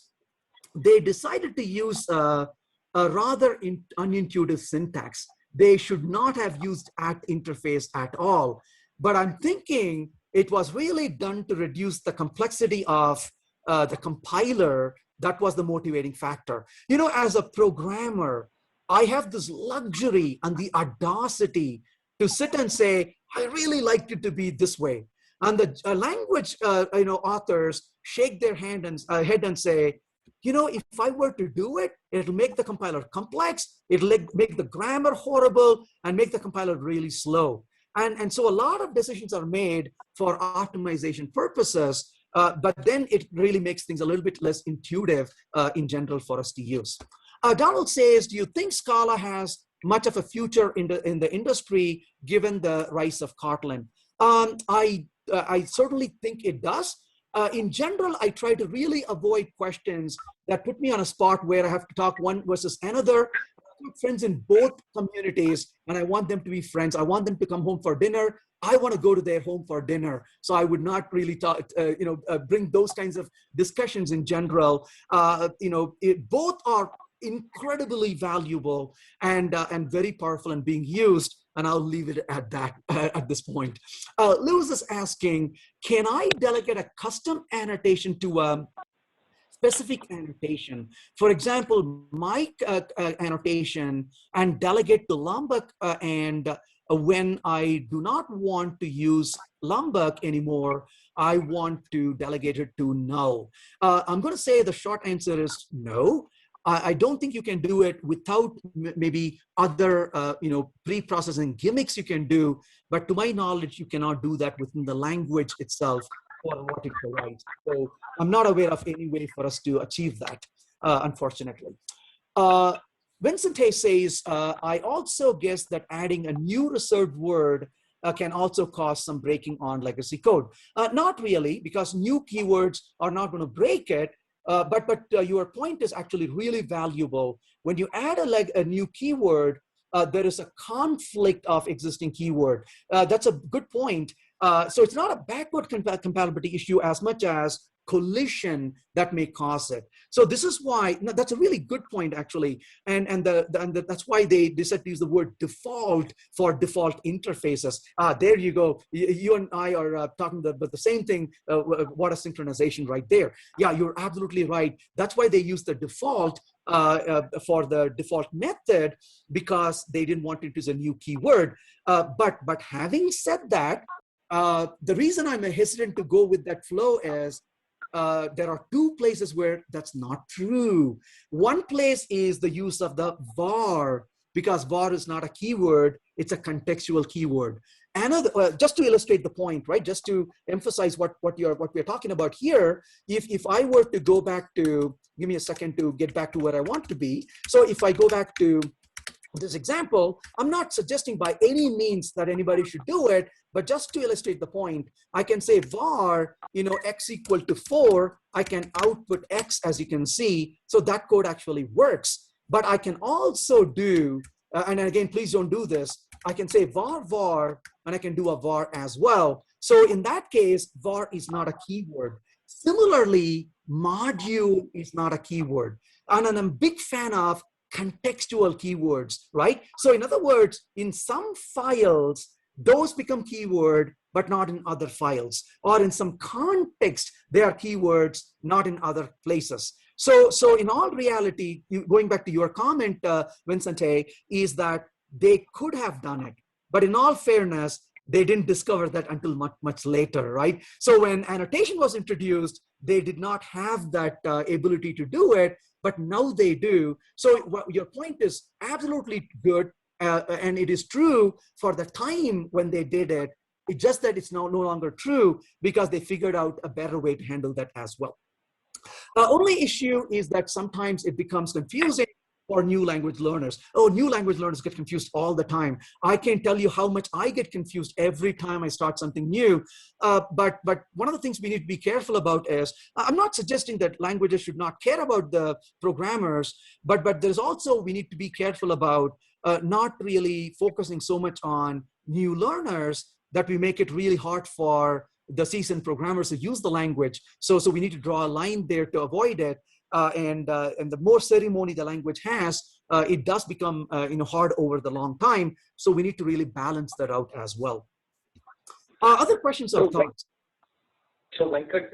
They decided to use a rather unintuitive syntax. They should not have used at interface at all. But I'm thinking it was really done to reduce the complexity of the compiler. That was the motivating factor. You know, as a programmer, I have this luxury and the audacity to sit and say, I really liked it to be this way. And the language authors shake their head and say, you know, if I were to do it, it'll make the compiler complex, it'll make the grammar horrible, and make the compiler really slow. And so a lot of decisions are made for optimization purposes, but then it really makes things a little bit less intuitive in general for us to use. Donald says, do you think Scala has much of a future in the industry given the rise of Kotlin? I certainly think it does. In general, I try to really avoid questions that put me on a spot where I have to talk one versus another. I have friends in both communities, and I want them to be friends. I want them to come home for dinner. I want to go to their home for dinner. So I would not really talk, bring those kinds of discussions in general. Both are incredibly valuable and very powerful and being used. And I'll leave it at that at this point. Lewis is asking, can I delegate a custom annotation to a specific annotation? For example, my annotation, and delegate to Lombok and when I do not want to use Lombok anymore, I want to delegate it to null. I'm going to say the short answer is no. I don't think you can do it without maybe other pre-processing gimmicks you can do, but to my knowledge, you cannot do that within the language itself or what it provides. So I'm not aware of any way for us to achieve that, unfortunately. Vincent Hay says, I also guess that adding a new reserved word can also cause some breaking on legacy code. Not really, because new keywords are not going to break it. But your point is actually really valuable. When you add a new keyword, there is a conflict of existing keyword. That's a good point. So it's not a backward compatibility issue as much as collision that may cause it. So this is why, that's a really good point actually. And that's why they decided to use the word default for default interfaces. There you go. You and I are talking about the same thing. What a synchronization right there. Yeah, you're absolutely right. That's why they use the default for the default method, because they didn't want to use a new keyword. But having said that, the reason I'm hesitant to go with that flow is there are two places where that's not true. One place is the use of the var, because var is not a keyword, it's a contextual keyword. Another, just to illustrate the point, right? Just to emphasize what we're talking about here, if I were to go back to, give me a second to get back to where I want to be. So if I go back to this example, I'm not suggesting by any means that anybody should do it, but just to illustrate the point, I can say var, x equal to 4, I can output x, as you can see. So that code actually works. But I can also do, and again, please don't do this, I can say var, and I can do a var as well. So in that case, var is not a keyword. Similarly, module is not a keyword. And I'm a big fan of contextual keywords, right? So in other words, in some files, those become keyword, but not in other files. Or in some context, they are keywords, not in other places. So in all reality, going back to your comment, Vincente, is that they could have done it. But in all fairness, They didn't discover that until much, much later, right? So when annotation was introduced, they did not have that ability to do it, but now they do. So your point is absolutely good, and it is true for the time when they did it. It's just that it's now no longer true because they figured out a better way to handle that as well. Only issue is that sometimes it becomes confusing for new language learners. Oh, new language learners get confused all the time. I can't tell you how much I get confused every time I start something new. But one of the things we need to be careful about is, I'm not suggesting that languages should not care about the programmers, but there's also, we need to be careful about not really focusing so much on new learners that we make it really hard for the seasoned programmers to use the language. So we need to draw a line there to avoid it. And the more ceremony the language has, it does become hard over the long time. So we need to really balance that out as well. Other questions or thoughts? So Venkat,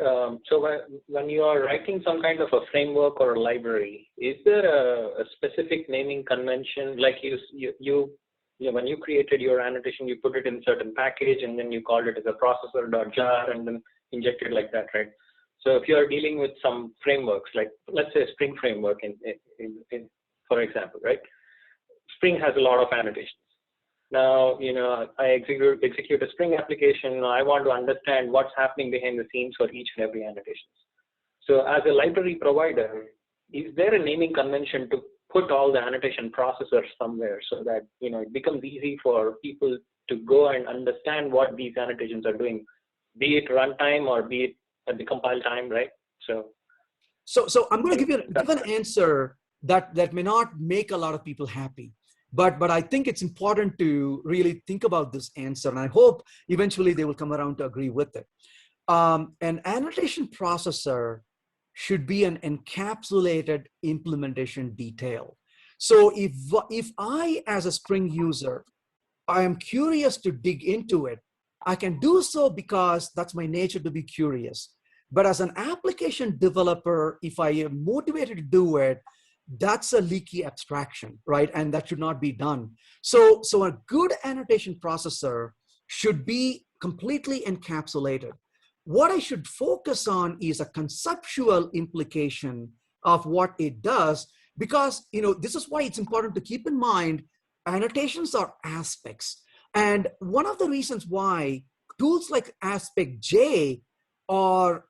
when you are writing some kind of a framework or a library, is there a specific naming convention? Like when you created your annotation, you put it in certain package and then you called it as a processor.jar and then injected like that, right? So if you are dealing with some frameworks, like let's say Spring framework, for example, right? Spring has a lot of annotations. Now, I execute a Spring application. I want to understand what's happening behind the scenes for each and every annotation. So as a library provider, is there a naming convention to put all the annotation processors somewhere so that it becomes easy for people to go and understand what these annotations are doing, be it runtime or be it at the compile time, right? So I'm going to give an answer that may not make a lot of people happy, but I think it's important to really think about this answer, and I hope eventually they will come around to agree with it. An annotation processor should be an encapsulated implementation detail. So if I, as a Spring user, I am curious to dig into it, I can do so because that's my nature to be curious. But as an application developer, if I am motivated to do it, that's a leaky abstraction, right? And that should not be done. So a good annotation processor should be completely encapsulated. What I should focus on is a conceptual implication of what it does, because this is why it's important to keep in mind annotations are aspects. And one of the reasons why tools like Aspect J are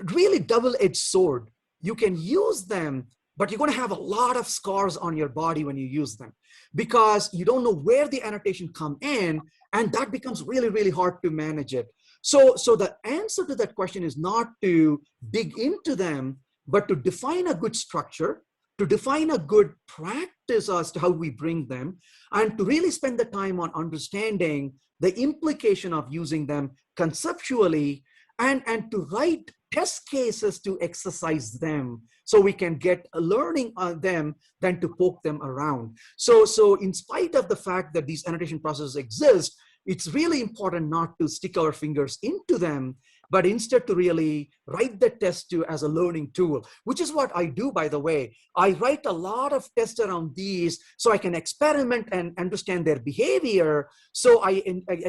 really double-edged sword. You can use them, but you're going to have a lot of scars on your body when you use them because you don't know where the annotation come in, and that becomes really, really hard to manage it. So the answer to that question is not to dig into them, but to define a good structure, to define a good practice as to how we bring them, and to really spend the time on understanding the implication of using them conceptually, and to write test cases to exercise them so we can get a learning on them than to poke them around. So in spite of the fact that these annotation processes exist, it's really important not to stick our fingers into them, but instead to really write the test as a learning tool, which is what I do, by the way. I write a lot of tests around these so I can experiment and understand their behavior. So I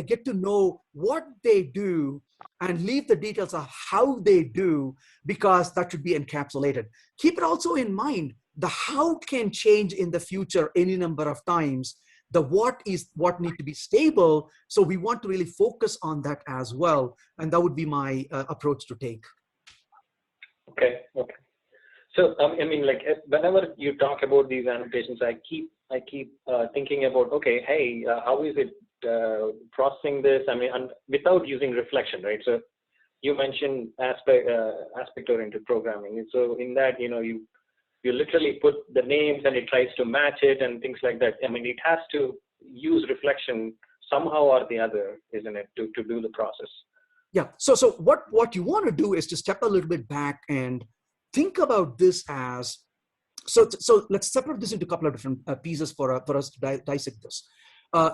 get to know what they do and leave the details of how they do, because that should be encapsulated. Keep it also in mind, the how can change in the future any number of times. The what need to be stable. So we want to really focus on that as well. And that would be my approach to take. Okay. So, I mean, like whenever you talk about these annotations, I keep thinking about, okay, hey, how is it processing this? I mean, without using reflection, right? So you mentioned aspect-oriented programming. And so in that, you literally put the names and it tries to match it and things like that. I mean, it has to use reflection somehow or the other, isn't it, to do the process? Yeah. So what you want to do is to step a little bit back and think about this as, so let's separate this into a couple of different pieces for us to dissect this.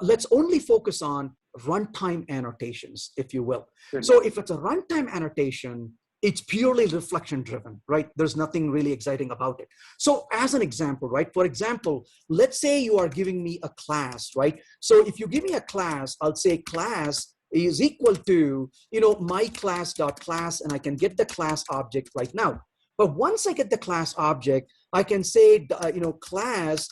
Let's only focus on runtime annotations, if you will. Sure. So if it's a runtime annotation, it's purely reflection driven, right? There's nothing really exciting about it. So as an example, right? For example, let's say you are giving me a class, right? So if you give me a class, I'll say class is equal to, my class.class, and I can get the class object right now. But once I get the class object, I can say, class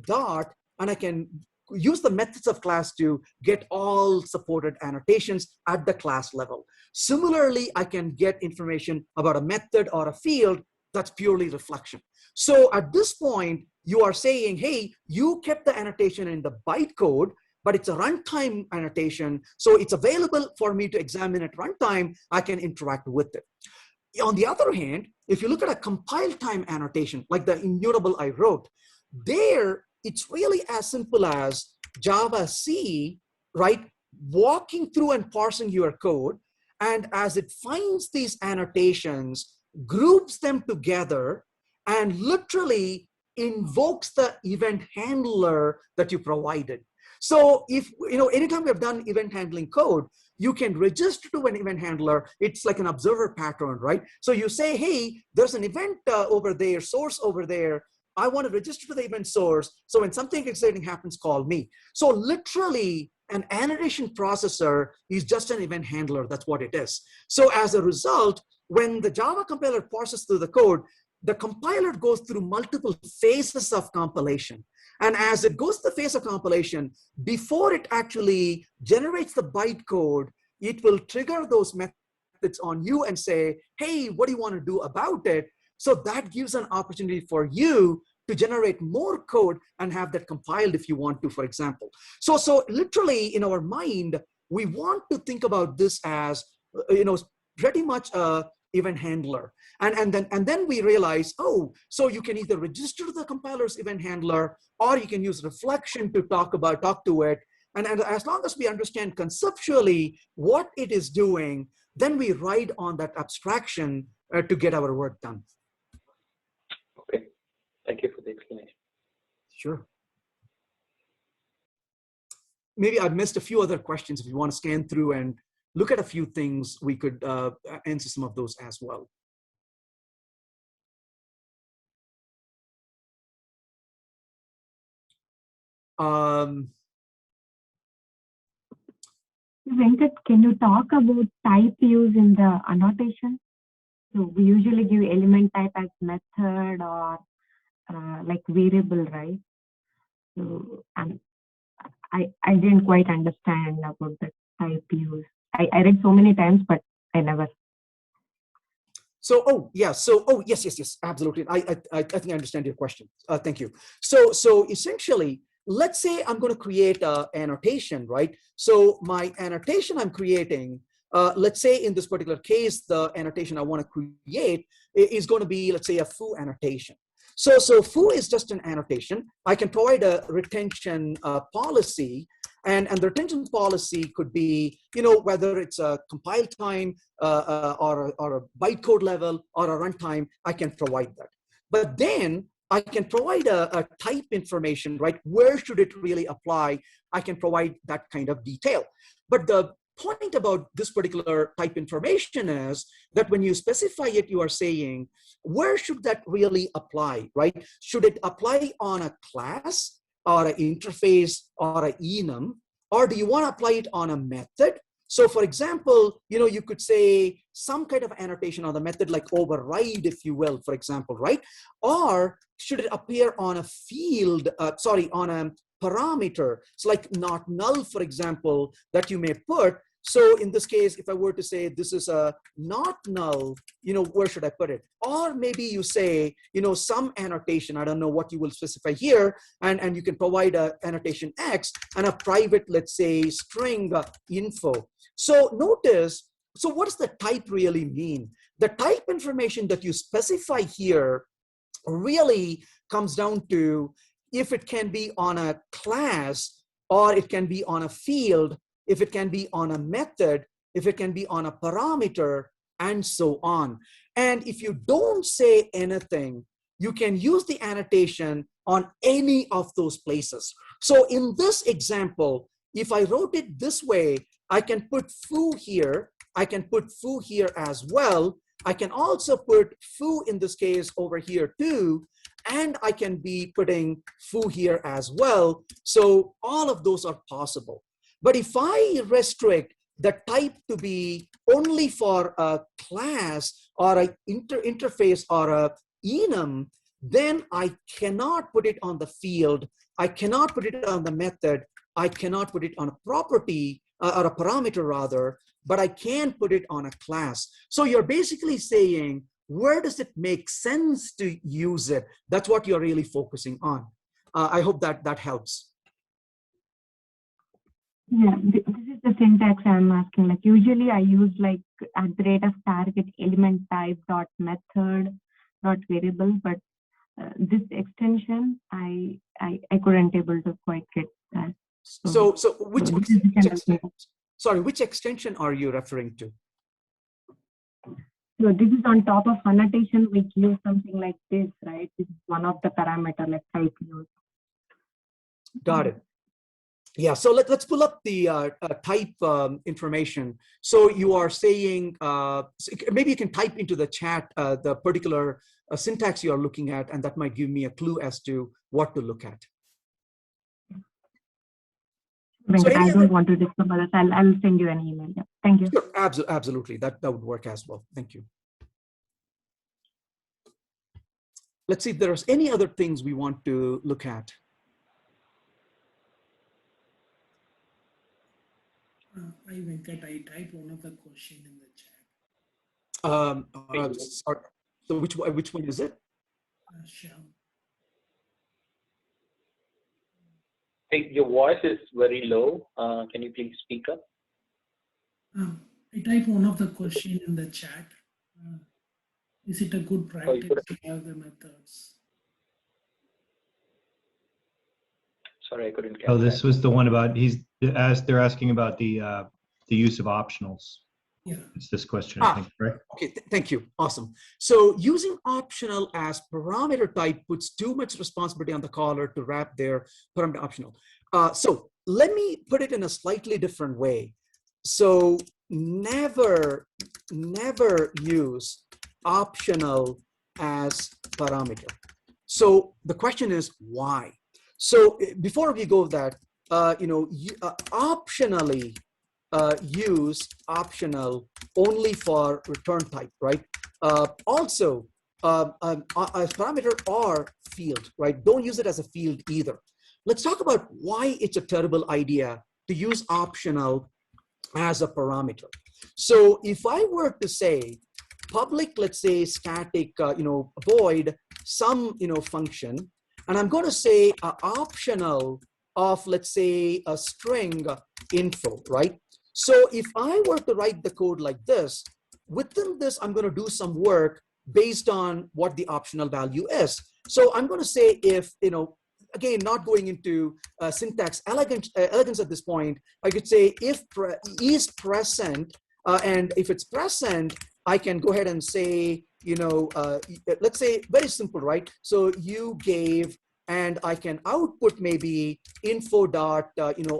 dot, and I can use the methods of class to get all supported annotations at the class level. Similarly, I can get information about a method or a field that's purely reflection. So at this point, you are saying, hey, you kept the annotation in the bytecode, but it's a runtime annotation. So it's available for me to examine at runtime. I can interact with it. On the other hand, if you look at a compile time annotation, like the immutable I wrote, there, it's really as simple as Java C, right? Walking through and parsing your code. And as it finds these annotations, groups them together, and literally invokes the event handler that you provided. So if, anytime we have done event handling code, you can register to an event handler. It's like an observer pattern, right? So you say, hey, there's an event over there, source over there. I want to register to the event source. So when something exciting happens, call me. So literally, an annotation processor is just an event handler. That's what it is. So as a result, when the Java compiler parses through the code, the compiler goes through multiple phases of compilation. And as it goes through the phase of compilation, before it actually generates the bytecode, it will trigger those methods on you and say, hey, what do you want to do about it? So that gives an opportunity for you to generate more code and have that compiled if you want to, for example. So literally in our mind, we want to think about this as, pretty much a event handler. And then we realize, oh, so you can either register to the compiler's event handler, or you can use reflection to talk to it. And as long as we understand conceptually what it is doing, then we ride on that abstraction to get our work done. Okay, thank you for the explanation. Sure. Maybe I've missed a few other questions. If you want to scan through and look at a few things, we could answer some of those as well. Venkat, can you talk about type use in the annotation? So we usually give element type as method or like variable, right? So I didn't quite understand about the type use. I read so many times, but I never. So, oh, yeah. So, oh, yes, absolutely. I think I understand your question. Thank you. So essentially, let's say I'm going to create an annotation, right? So my annotation I'm creating, let's say in this particular case, the annotation I want to create is going to be, let's say, a foo annotation. So foo is just an annotation. I can provide a retention policy, and the retention policy could be, whether it's a compile time or a bytecode level or a runtime, I can provide that. But then I can provide a type information, right? Where should it really apply? I can provide that kind of detail. But the point about this particular type information is that when you specify it, you are saying, where should that really apply, right? Should it apply on a class or an interface or an enum, or do you want to apply it on a method? So for example, you could say some kind of annotation on the method, like override, if you will, for example, right? Or should it appear on a field, on a parameter? It's like not null, for example, that you may put. So in this case, if I were to say this is a not null, where should I put it? Or maybe you say, some annotation, I don't know what you will specify here, and you can provide a annotation X and a private, let's say, string info. So notice, so what does the type really mean? The type information that you specify here really comes down to if it can be on a class, or it can be on a field, if it can be on a method, if it can be on a parameter, and so on. And if you don't say anything, you can use the annotation on any of those places. So in this example, if I wrote it this way, I can put foo here. I can put foo here as well. I can also put foo in this case over here too. And I can be putting foo here as well. So all of those are possible. But if I restrict the type to be only for a class or an interface or a enum, then I cannot put it on the field. I cannot put it on the method. I cannot put it on a property or a parameter rather, but I can put it on a class. So you're basically saying, where does it make sense to use it? That's what you're really focusing on. I hope that that helps. Yeah, this is the syntax I'm asking. Like usually I use like @target element type dot method dot variable, but this extension I couldn't able to quite get that. So which extension are you referring to? So this is on top of annotation. We use something like this, right? This is one of the parameter like type use. Got it. Yeah, so let's pull up the type information. So you are saying, maybe you can type into the chat the particular syntax you are looking at, and that might give me a clue as to what to look at. So I don't want to disturb others. I'll send you an email. Yeah. Thank you. Sure, absolutely. That would work as well. Thank you. Let's see if there's any other things we want to look at. Venkat, I typed one of the question in the chat. Sorry. So which one is it? Shyam. Hey, your voice is very low. Can you please speak up? I typed one of the question in the chat. Is it a good practice to have the methods? Sorry, I couldn't get Oh, this was the one about they're asking about the use of optionals. Yeah. It's this question, I think, right? Okay, thank you. Awesome. So using optional as parameter type puts too much responsibility on the caller to wrap their parameter optional. So let me put it in a slightly different way. So never use optional as parameter. So the question is why? So before we go that, optionally use optional only for return type, right? Also, a parameter or field, right? Don't use it as a field either. Let's talk about why it's a terrible idea to use optional as a parameter. So if I were to say public, let's say static, void some, function, and I'm going to say optional of, let's say, a string info, right? So if I were to write the code like this, within this, I'm going to do some work based on what the optional value is. So I'm going to say if, again, not going into syntax elegance at this point, I could say if is present, and if it's present, I can go ahead and say, let's say very simple, right? So you gave, and I can output maybe info dot,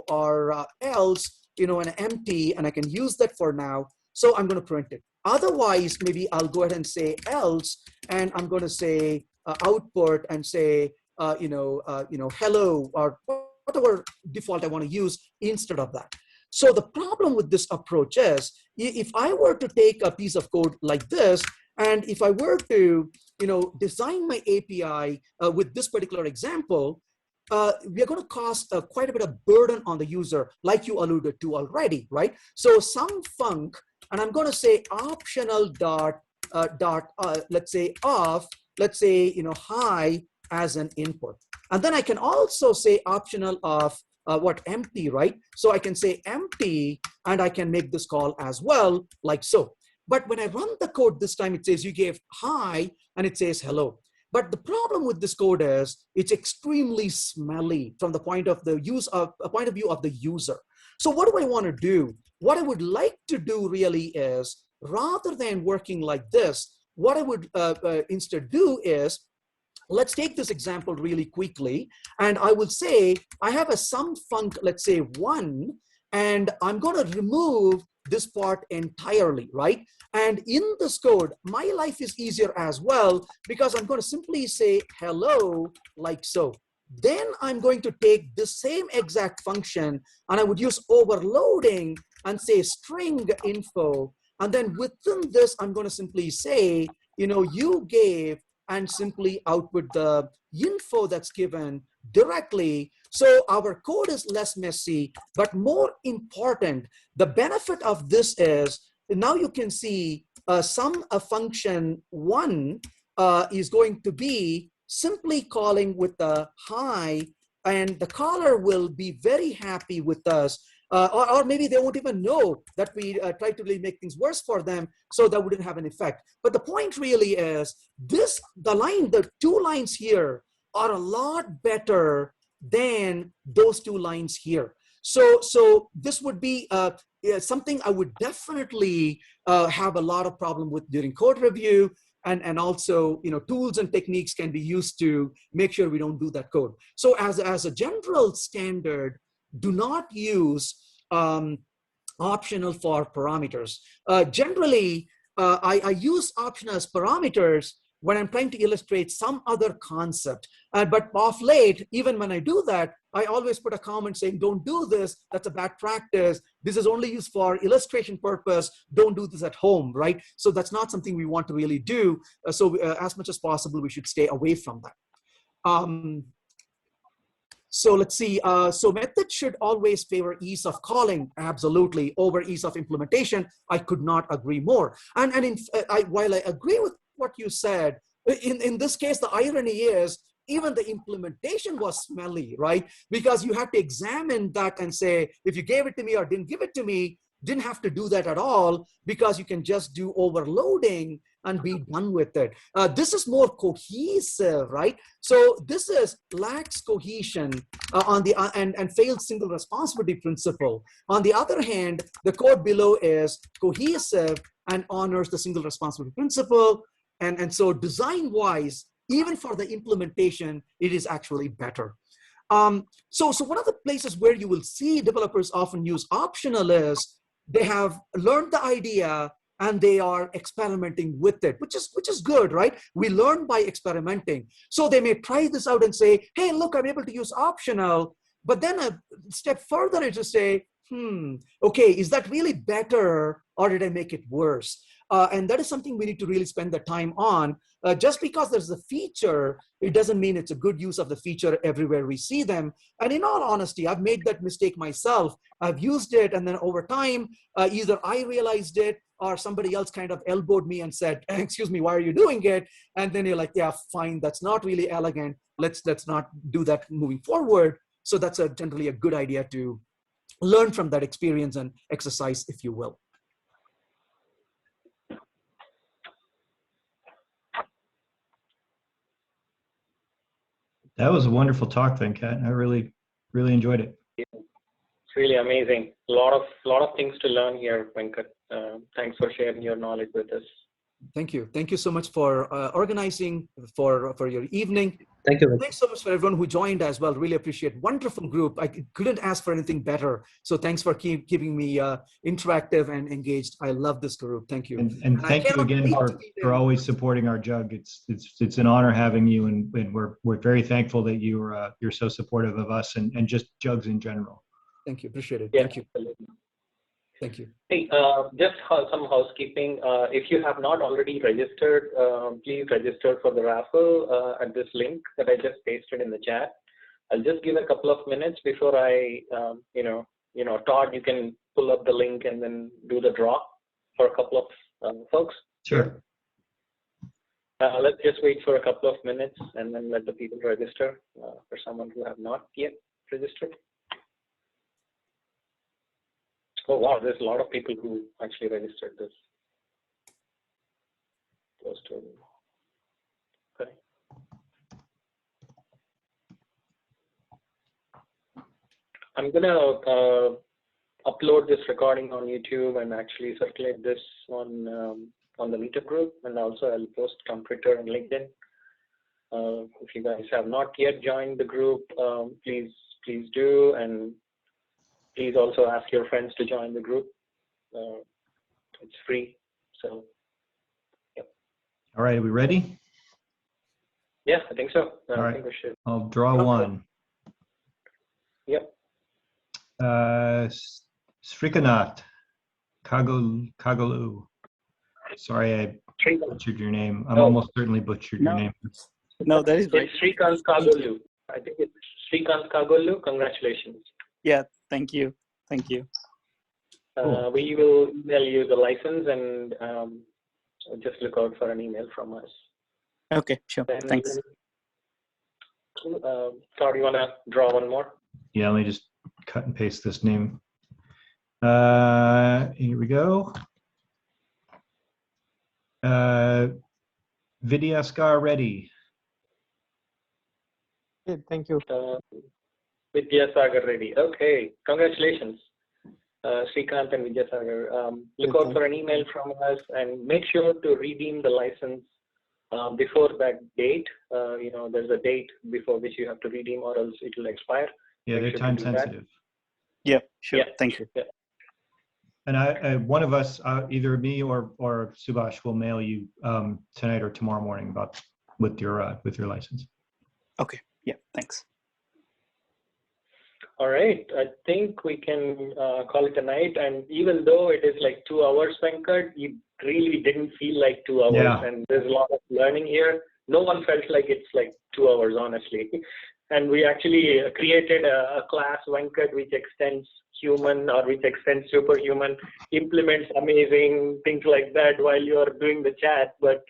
or else, an empty, and I can use that for now. So I'm going to print it. Otherwise, maybe I'll go ahead and say else, and I'm going to say output and say, hello, or whatever default I want to use instead of that. So the problem with this approach is, if I were to take a piece of code like this, and if I were to, design my API with this particular example, we are going to cause quite a bit of burden on the user, like you alluded to already, right? So some func, and I'm going to say optional dot, let's say of, let's say, hi as an input. And then I can also say optional of empty, right? So I can say empty, and I can make this call as well, like so. But when I run the code this time, it says you gave hi, and it says hello. But the problem with this code is it's extremely smelly from the point of view of the user. So what do I want to do? What I would like to do really is, rather than working like this, what I would instead do is, let's take this example really quickly, and I would say I have a sum func, let's say 1, and I'm going to remove this part entirely, right? And in this code, my life is easier as well, because I'm going to simply say hello like so. Then I'm going to take the same exact function and I would use overloading and say string info. And then within this, I'm going to simply say, you gave, and simply output the info that's given directly. So our code is less messy, but more important, the benefit of this is now you can see some function one is going to be simply calling with the hi, and the caller will be very happy with us. Or maybe they won't even know that we try to really make things worse for them, so that wouldn't have an effect. But the point really is the 2 lines here are a lot better than those 2 lines here. So this would be something I would definitely have a lot of problem with during code review. And also, tools and techniques can be used to make sure we don't do that code. So as a general standard, do not use optional for parameters. Generally, I use optional as parameters when I'm trying to illustrate some other concept. But of late, even when I do that, I always put a comment saying, don't do this, that's a bad practice. This is only used for illustration purpose. Don't do this at home, right? So that's not something we want to really do. So as much as possible, we should stay away from that. So let's see. So method should always favor ease of calling, absolutely, over ease of implementation. I could not agree more. And while I agree with what you said, in this case, the irony is even the implementation was smelly, right? Because you have to examine that and say, if you gave it to me or didn't give it to me, didn't have to do that at all, because you can just do overloading and be done with it. This is more cohesive, right? So this lacks cohesion and fails single responsibility principle. On the other hand, the code below is cohesive and honors the single responsibility principle. And so design-wise, even for the implementation, it is actually better. So one of the places where you will see developers often use optional is they have learned the idea and they are experimenting with it, which is good, right? We learn by experimenting. So they may try this out and say, hey, look, I'm able to use optional. But then a step further is to say, okay, is that really better or did I make it worse? And that is something we need to really spend the time on. Just because there's a feature, it doesn't mean it's a good use of the feature everywhere we see them. And in all honesty, I've made that mistake myself. I've used it, and then over time, either I realized it or somebody else kind of elbowed me and said, excuse me, why are you doing it? And then you're like, yeah, fine, that's not really elegant. Let's not do that moving forward. So that's generally a good idea to learn from that experience and exercise, if you will. That was a wonderful talk, Venkat. I really enjoyed it. It's really amazing. A lot of things to learn here, Venkat. Thanks for sharing your knowledge with us. Thank you. Thank you so much for organizing for your evening. Thank you. Thanks so much for everyone who joined as well. Really appreciate. Wonderful group. I couldn't ask for anything better. So thanks for keeping me interactive and engaged. I love this group. Thank you. And thank you again for always supporting our JUG. It's an honor having you, and we're very thankful that you're so supportive of us and just JUGs in general. Thank you. Appreciate it. Yeah, thank you. Thank you. Hey, just some housekeeping. If you have not already registered, please register for the raffle at this link that I just pasted in the chat. I'll just give a couple of minutes before I, Todd, you can pull up the link and then do the draw for a couple of folks. Sure. Let's just wait for a couple of minutes and then let the people register for someone who have not yet registered. Oh wow, there's a lot of people who actually registered this. Close to, okay. I'm gonna upload this recording on YouTube and actually circulate this on the Meetup group, and also I'll post on Twitter and LinkedIn. If you guys have not yet joined the group, please do, and please also ask your friends to join the group. It's free. So, yep. All right, are we ready? Yeah, I think so. All I right. think we should. I'll draw one. Yep. Srikanath Kagalu. Sorry, I Srikant. butchered your name. I'm almost certainly butchered your name. No, that is right. It's Srikant Kagalu. I think it's Srikant Kagalu. Congratulations. Yeah, thank you. Thank you. Cool. We will email you the license, and just look out for an email from us. Okay, sure. Then, Thanks. Todd, you want to draw one more? Yeah, let me just cut and paste this name. Here we go. Vidyaskar Reddy. Okay, thank you. Vidyasagar Reddy. Okay, congratulations, Srikant and Vidyasagar. Look out for an email from us, and make sure to redeem the license before that date. There's a date before which you have to redeem, or else it will expire. Yeah, they're time sensitive. Yeah, sure. Yeah. Thank you. Yeah. And one of us, either me or Subhash, will mail you tonight or tomorrow morning with your license. Okay. Yeah, thanks. All right, I think we can call it a night. And even though it is like 2 hours, Venkat, you really didn't feel like 2 hours. Yeah. And there's a lot of learning here. No one felt like it's like 2 hours, honestly. And we actually created a class, Venkat, which extends human or which extends superhuman, implements amazing things like that while you're doing the chat. But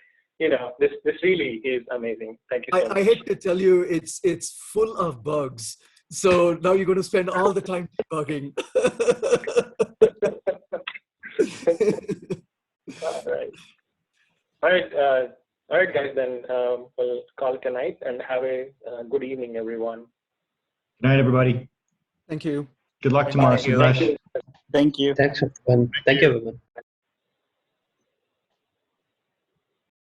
this really is amazing. Thank you so much. I hate to tell you, it's full of bugs. So now you're going to spend all the time debugging. All right, guys. Then we'll call it a night, and have a good evening, everyone. Good night, everybody. Thank you. Good luck tomorrow, Thank you. Subhash. Thank you. Thanks, everyone. Thank you, everyone.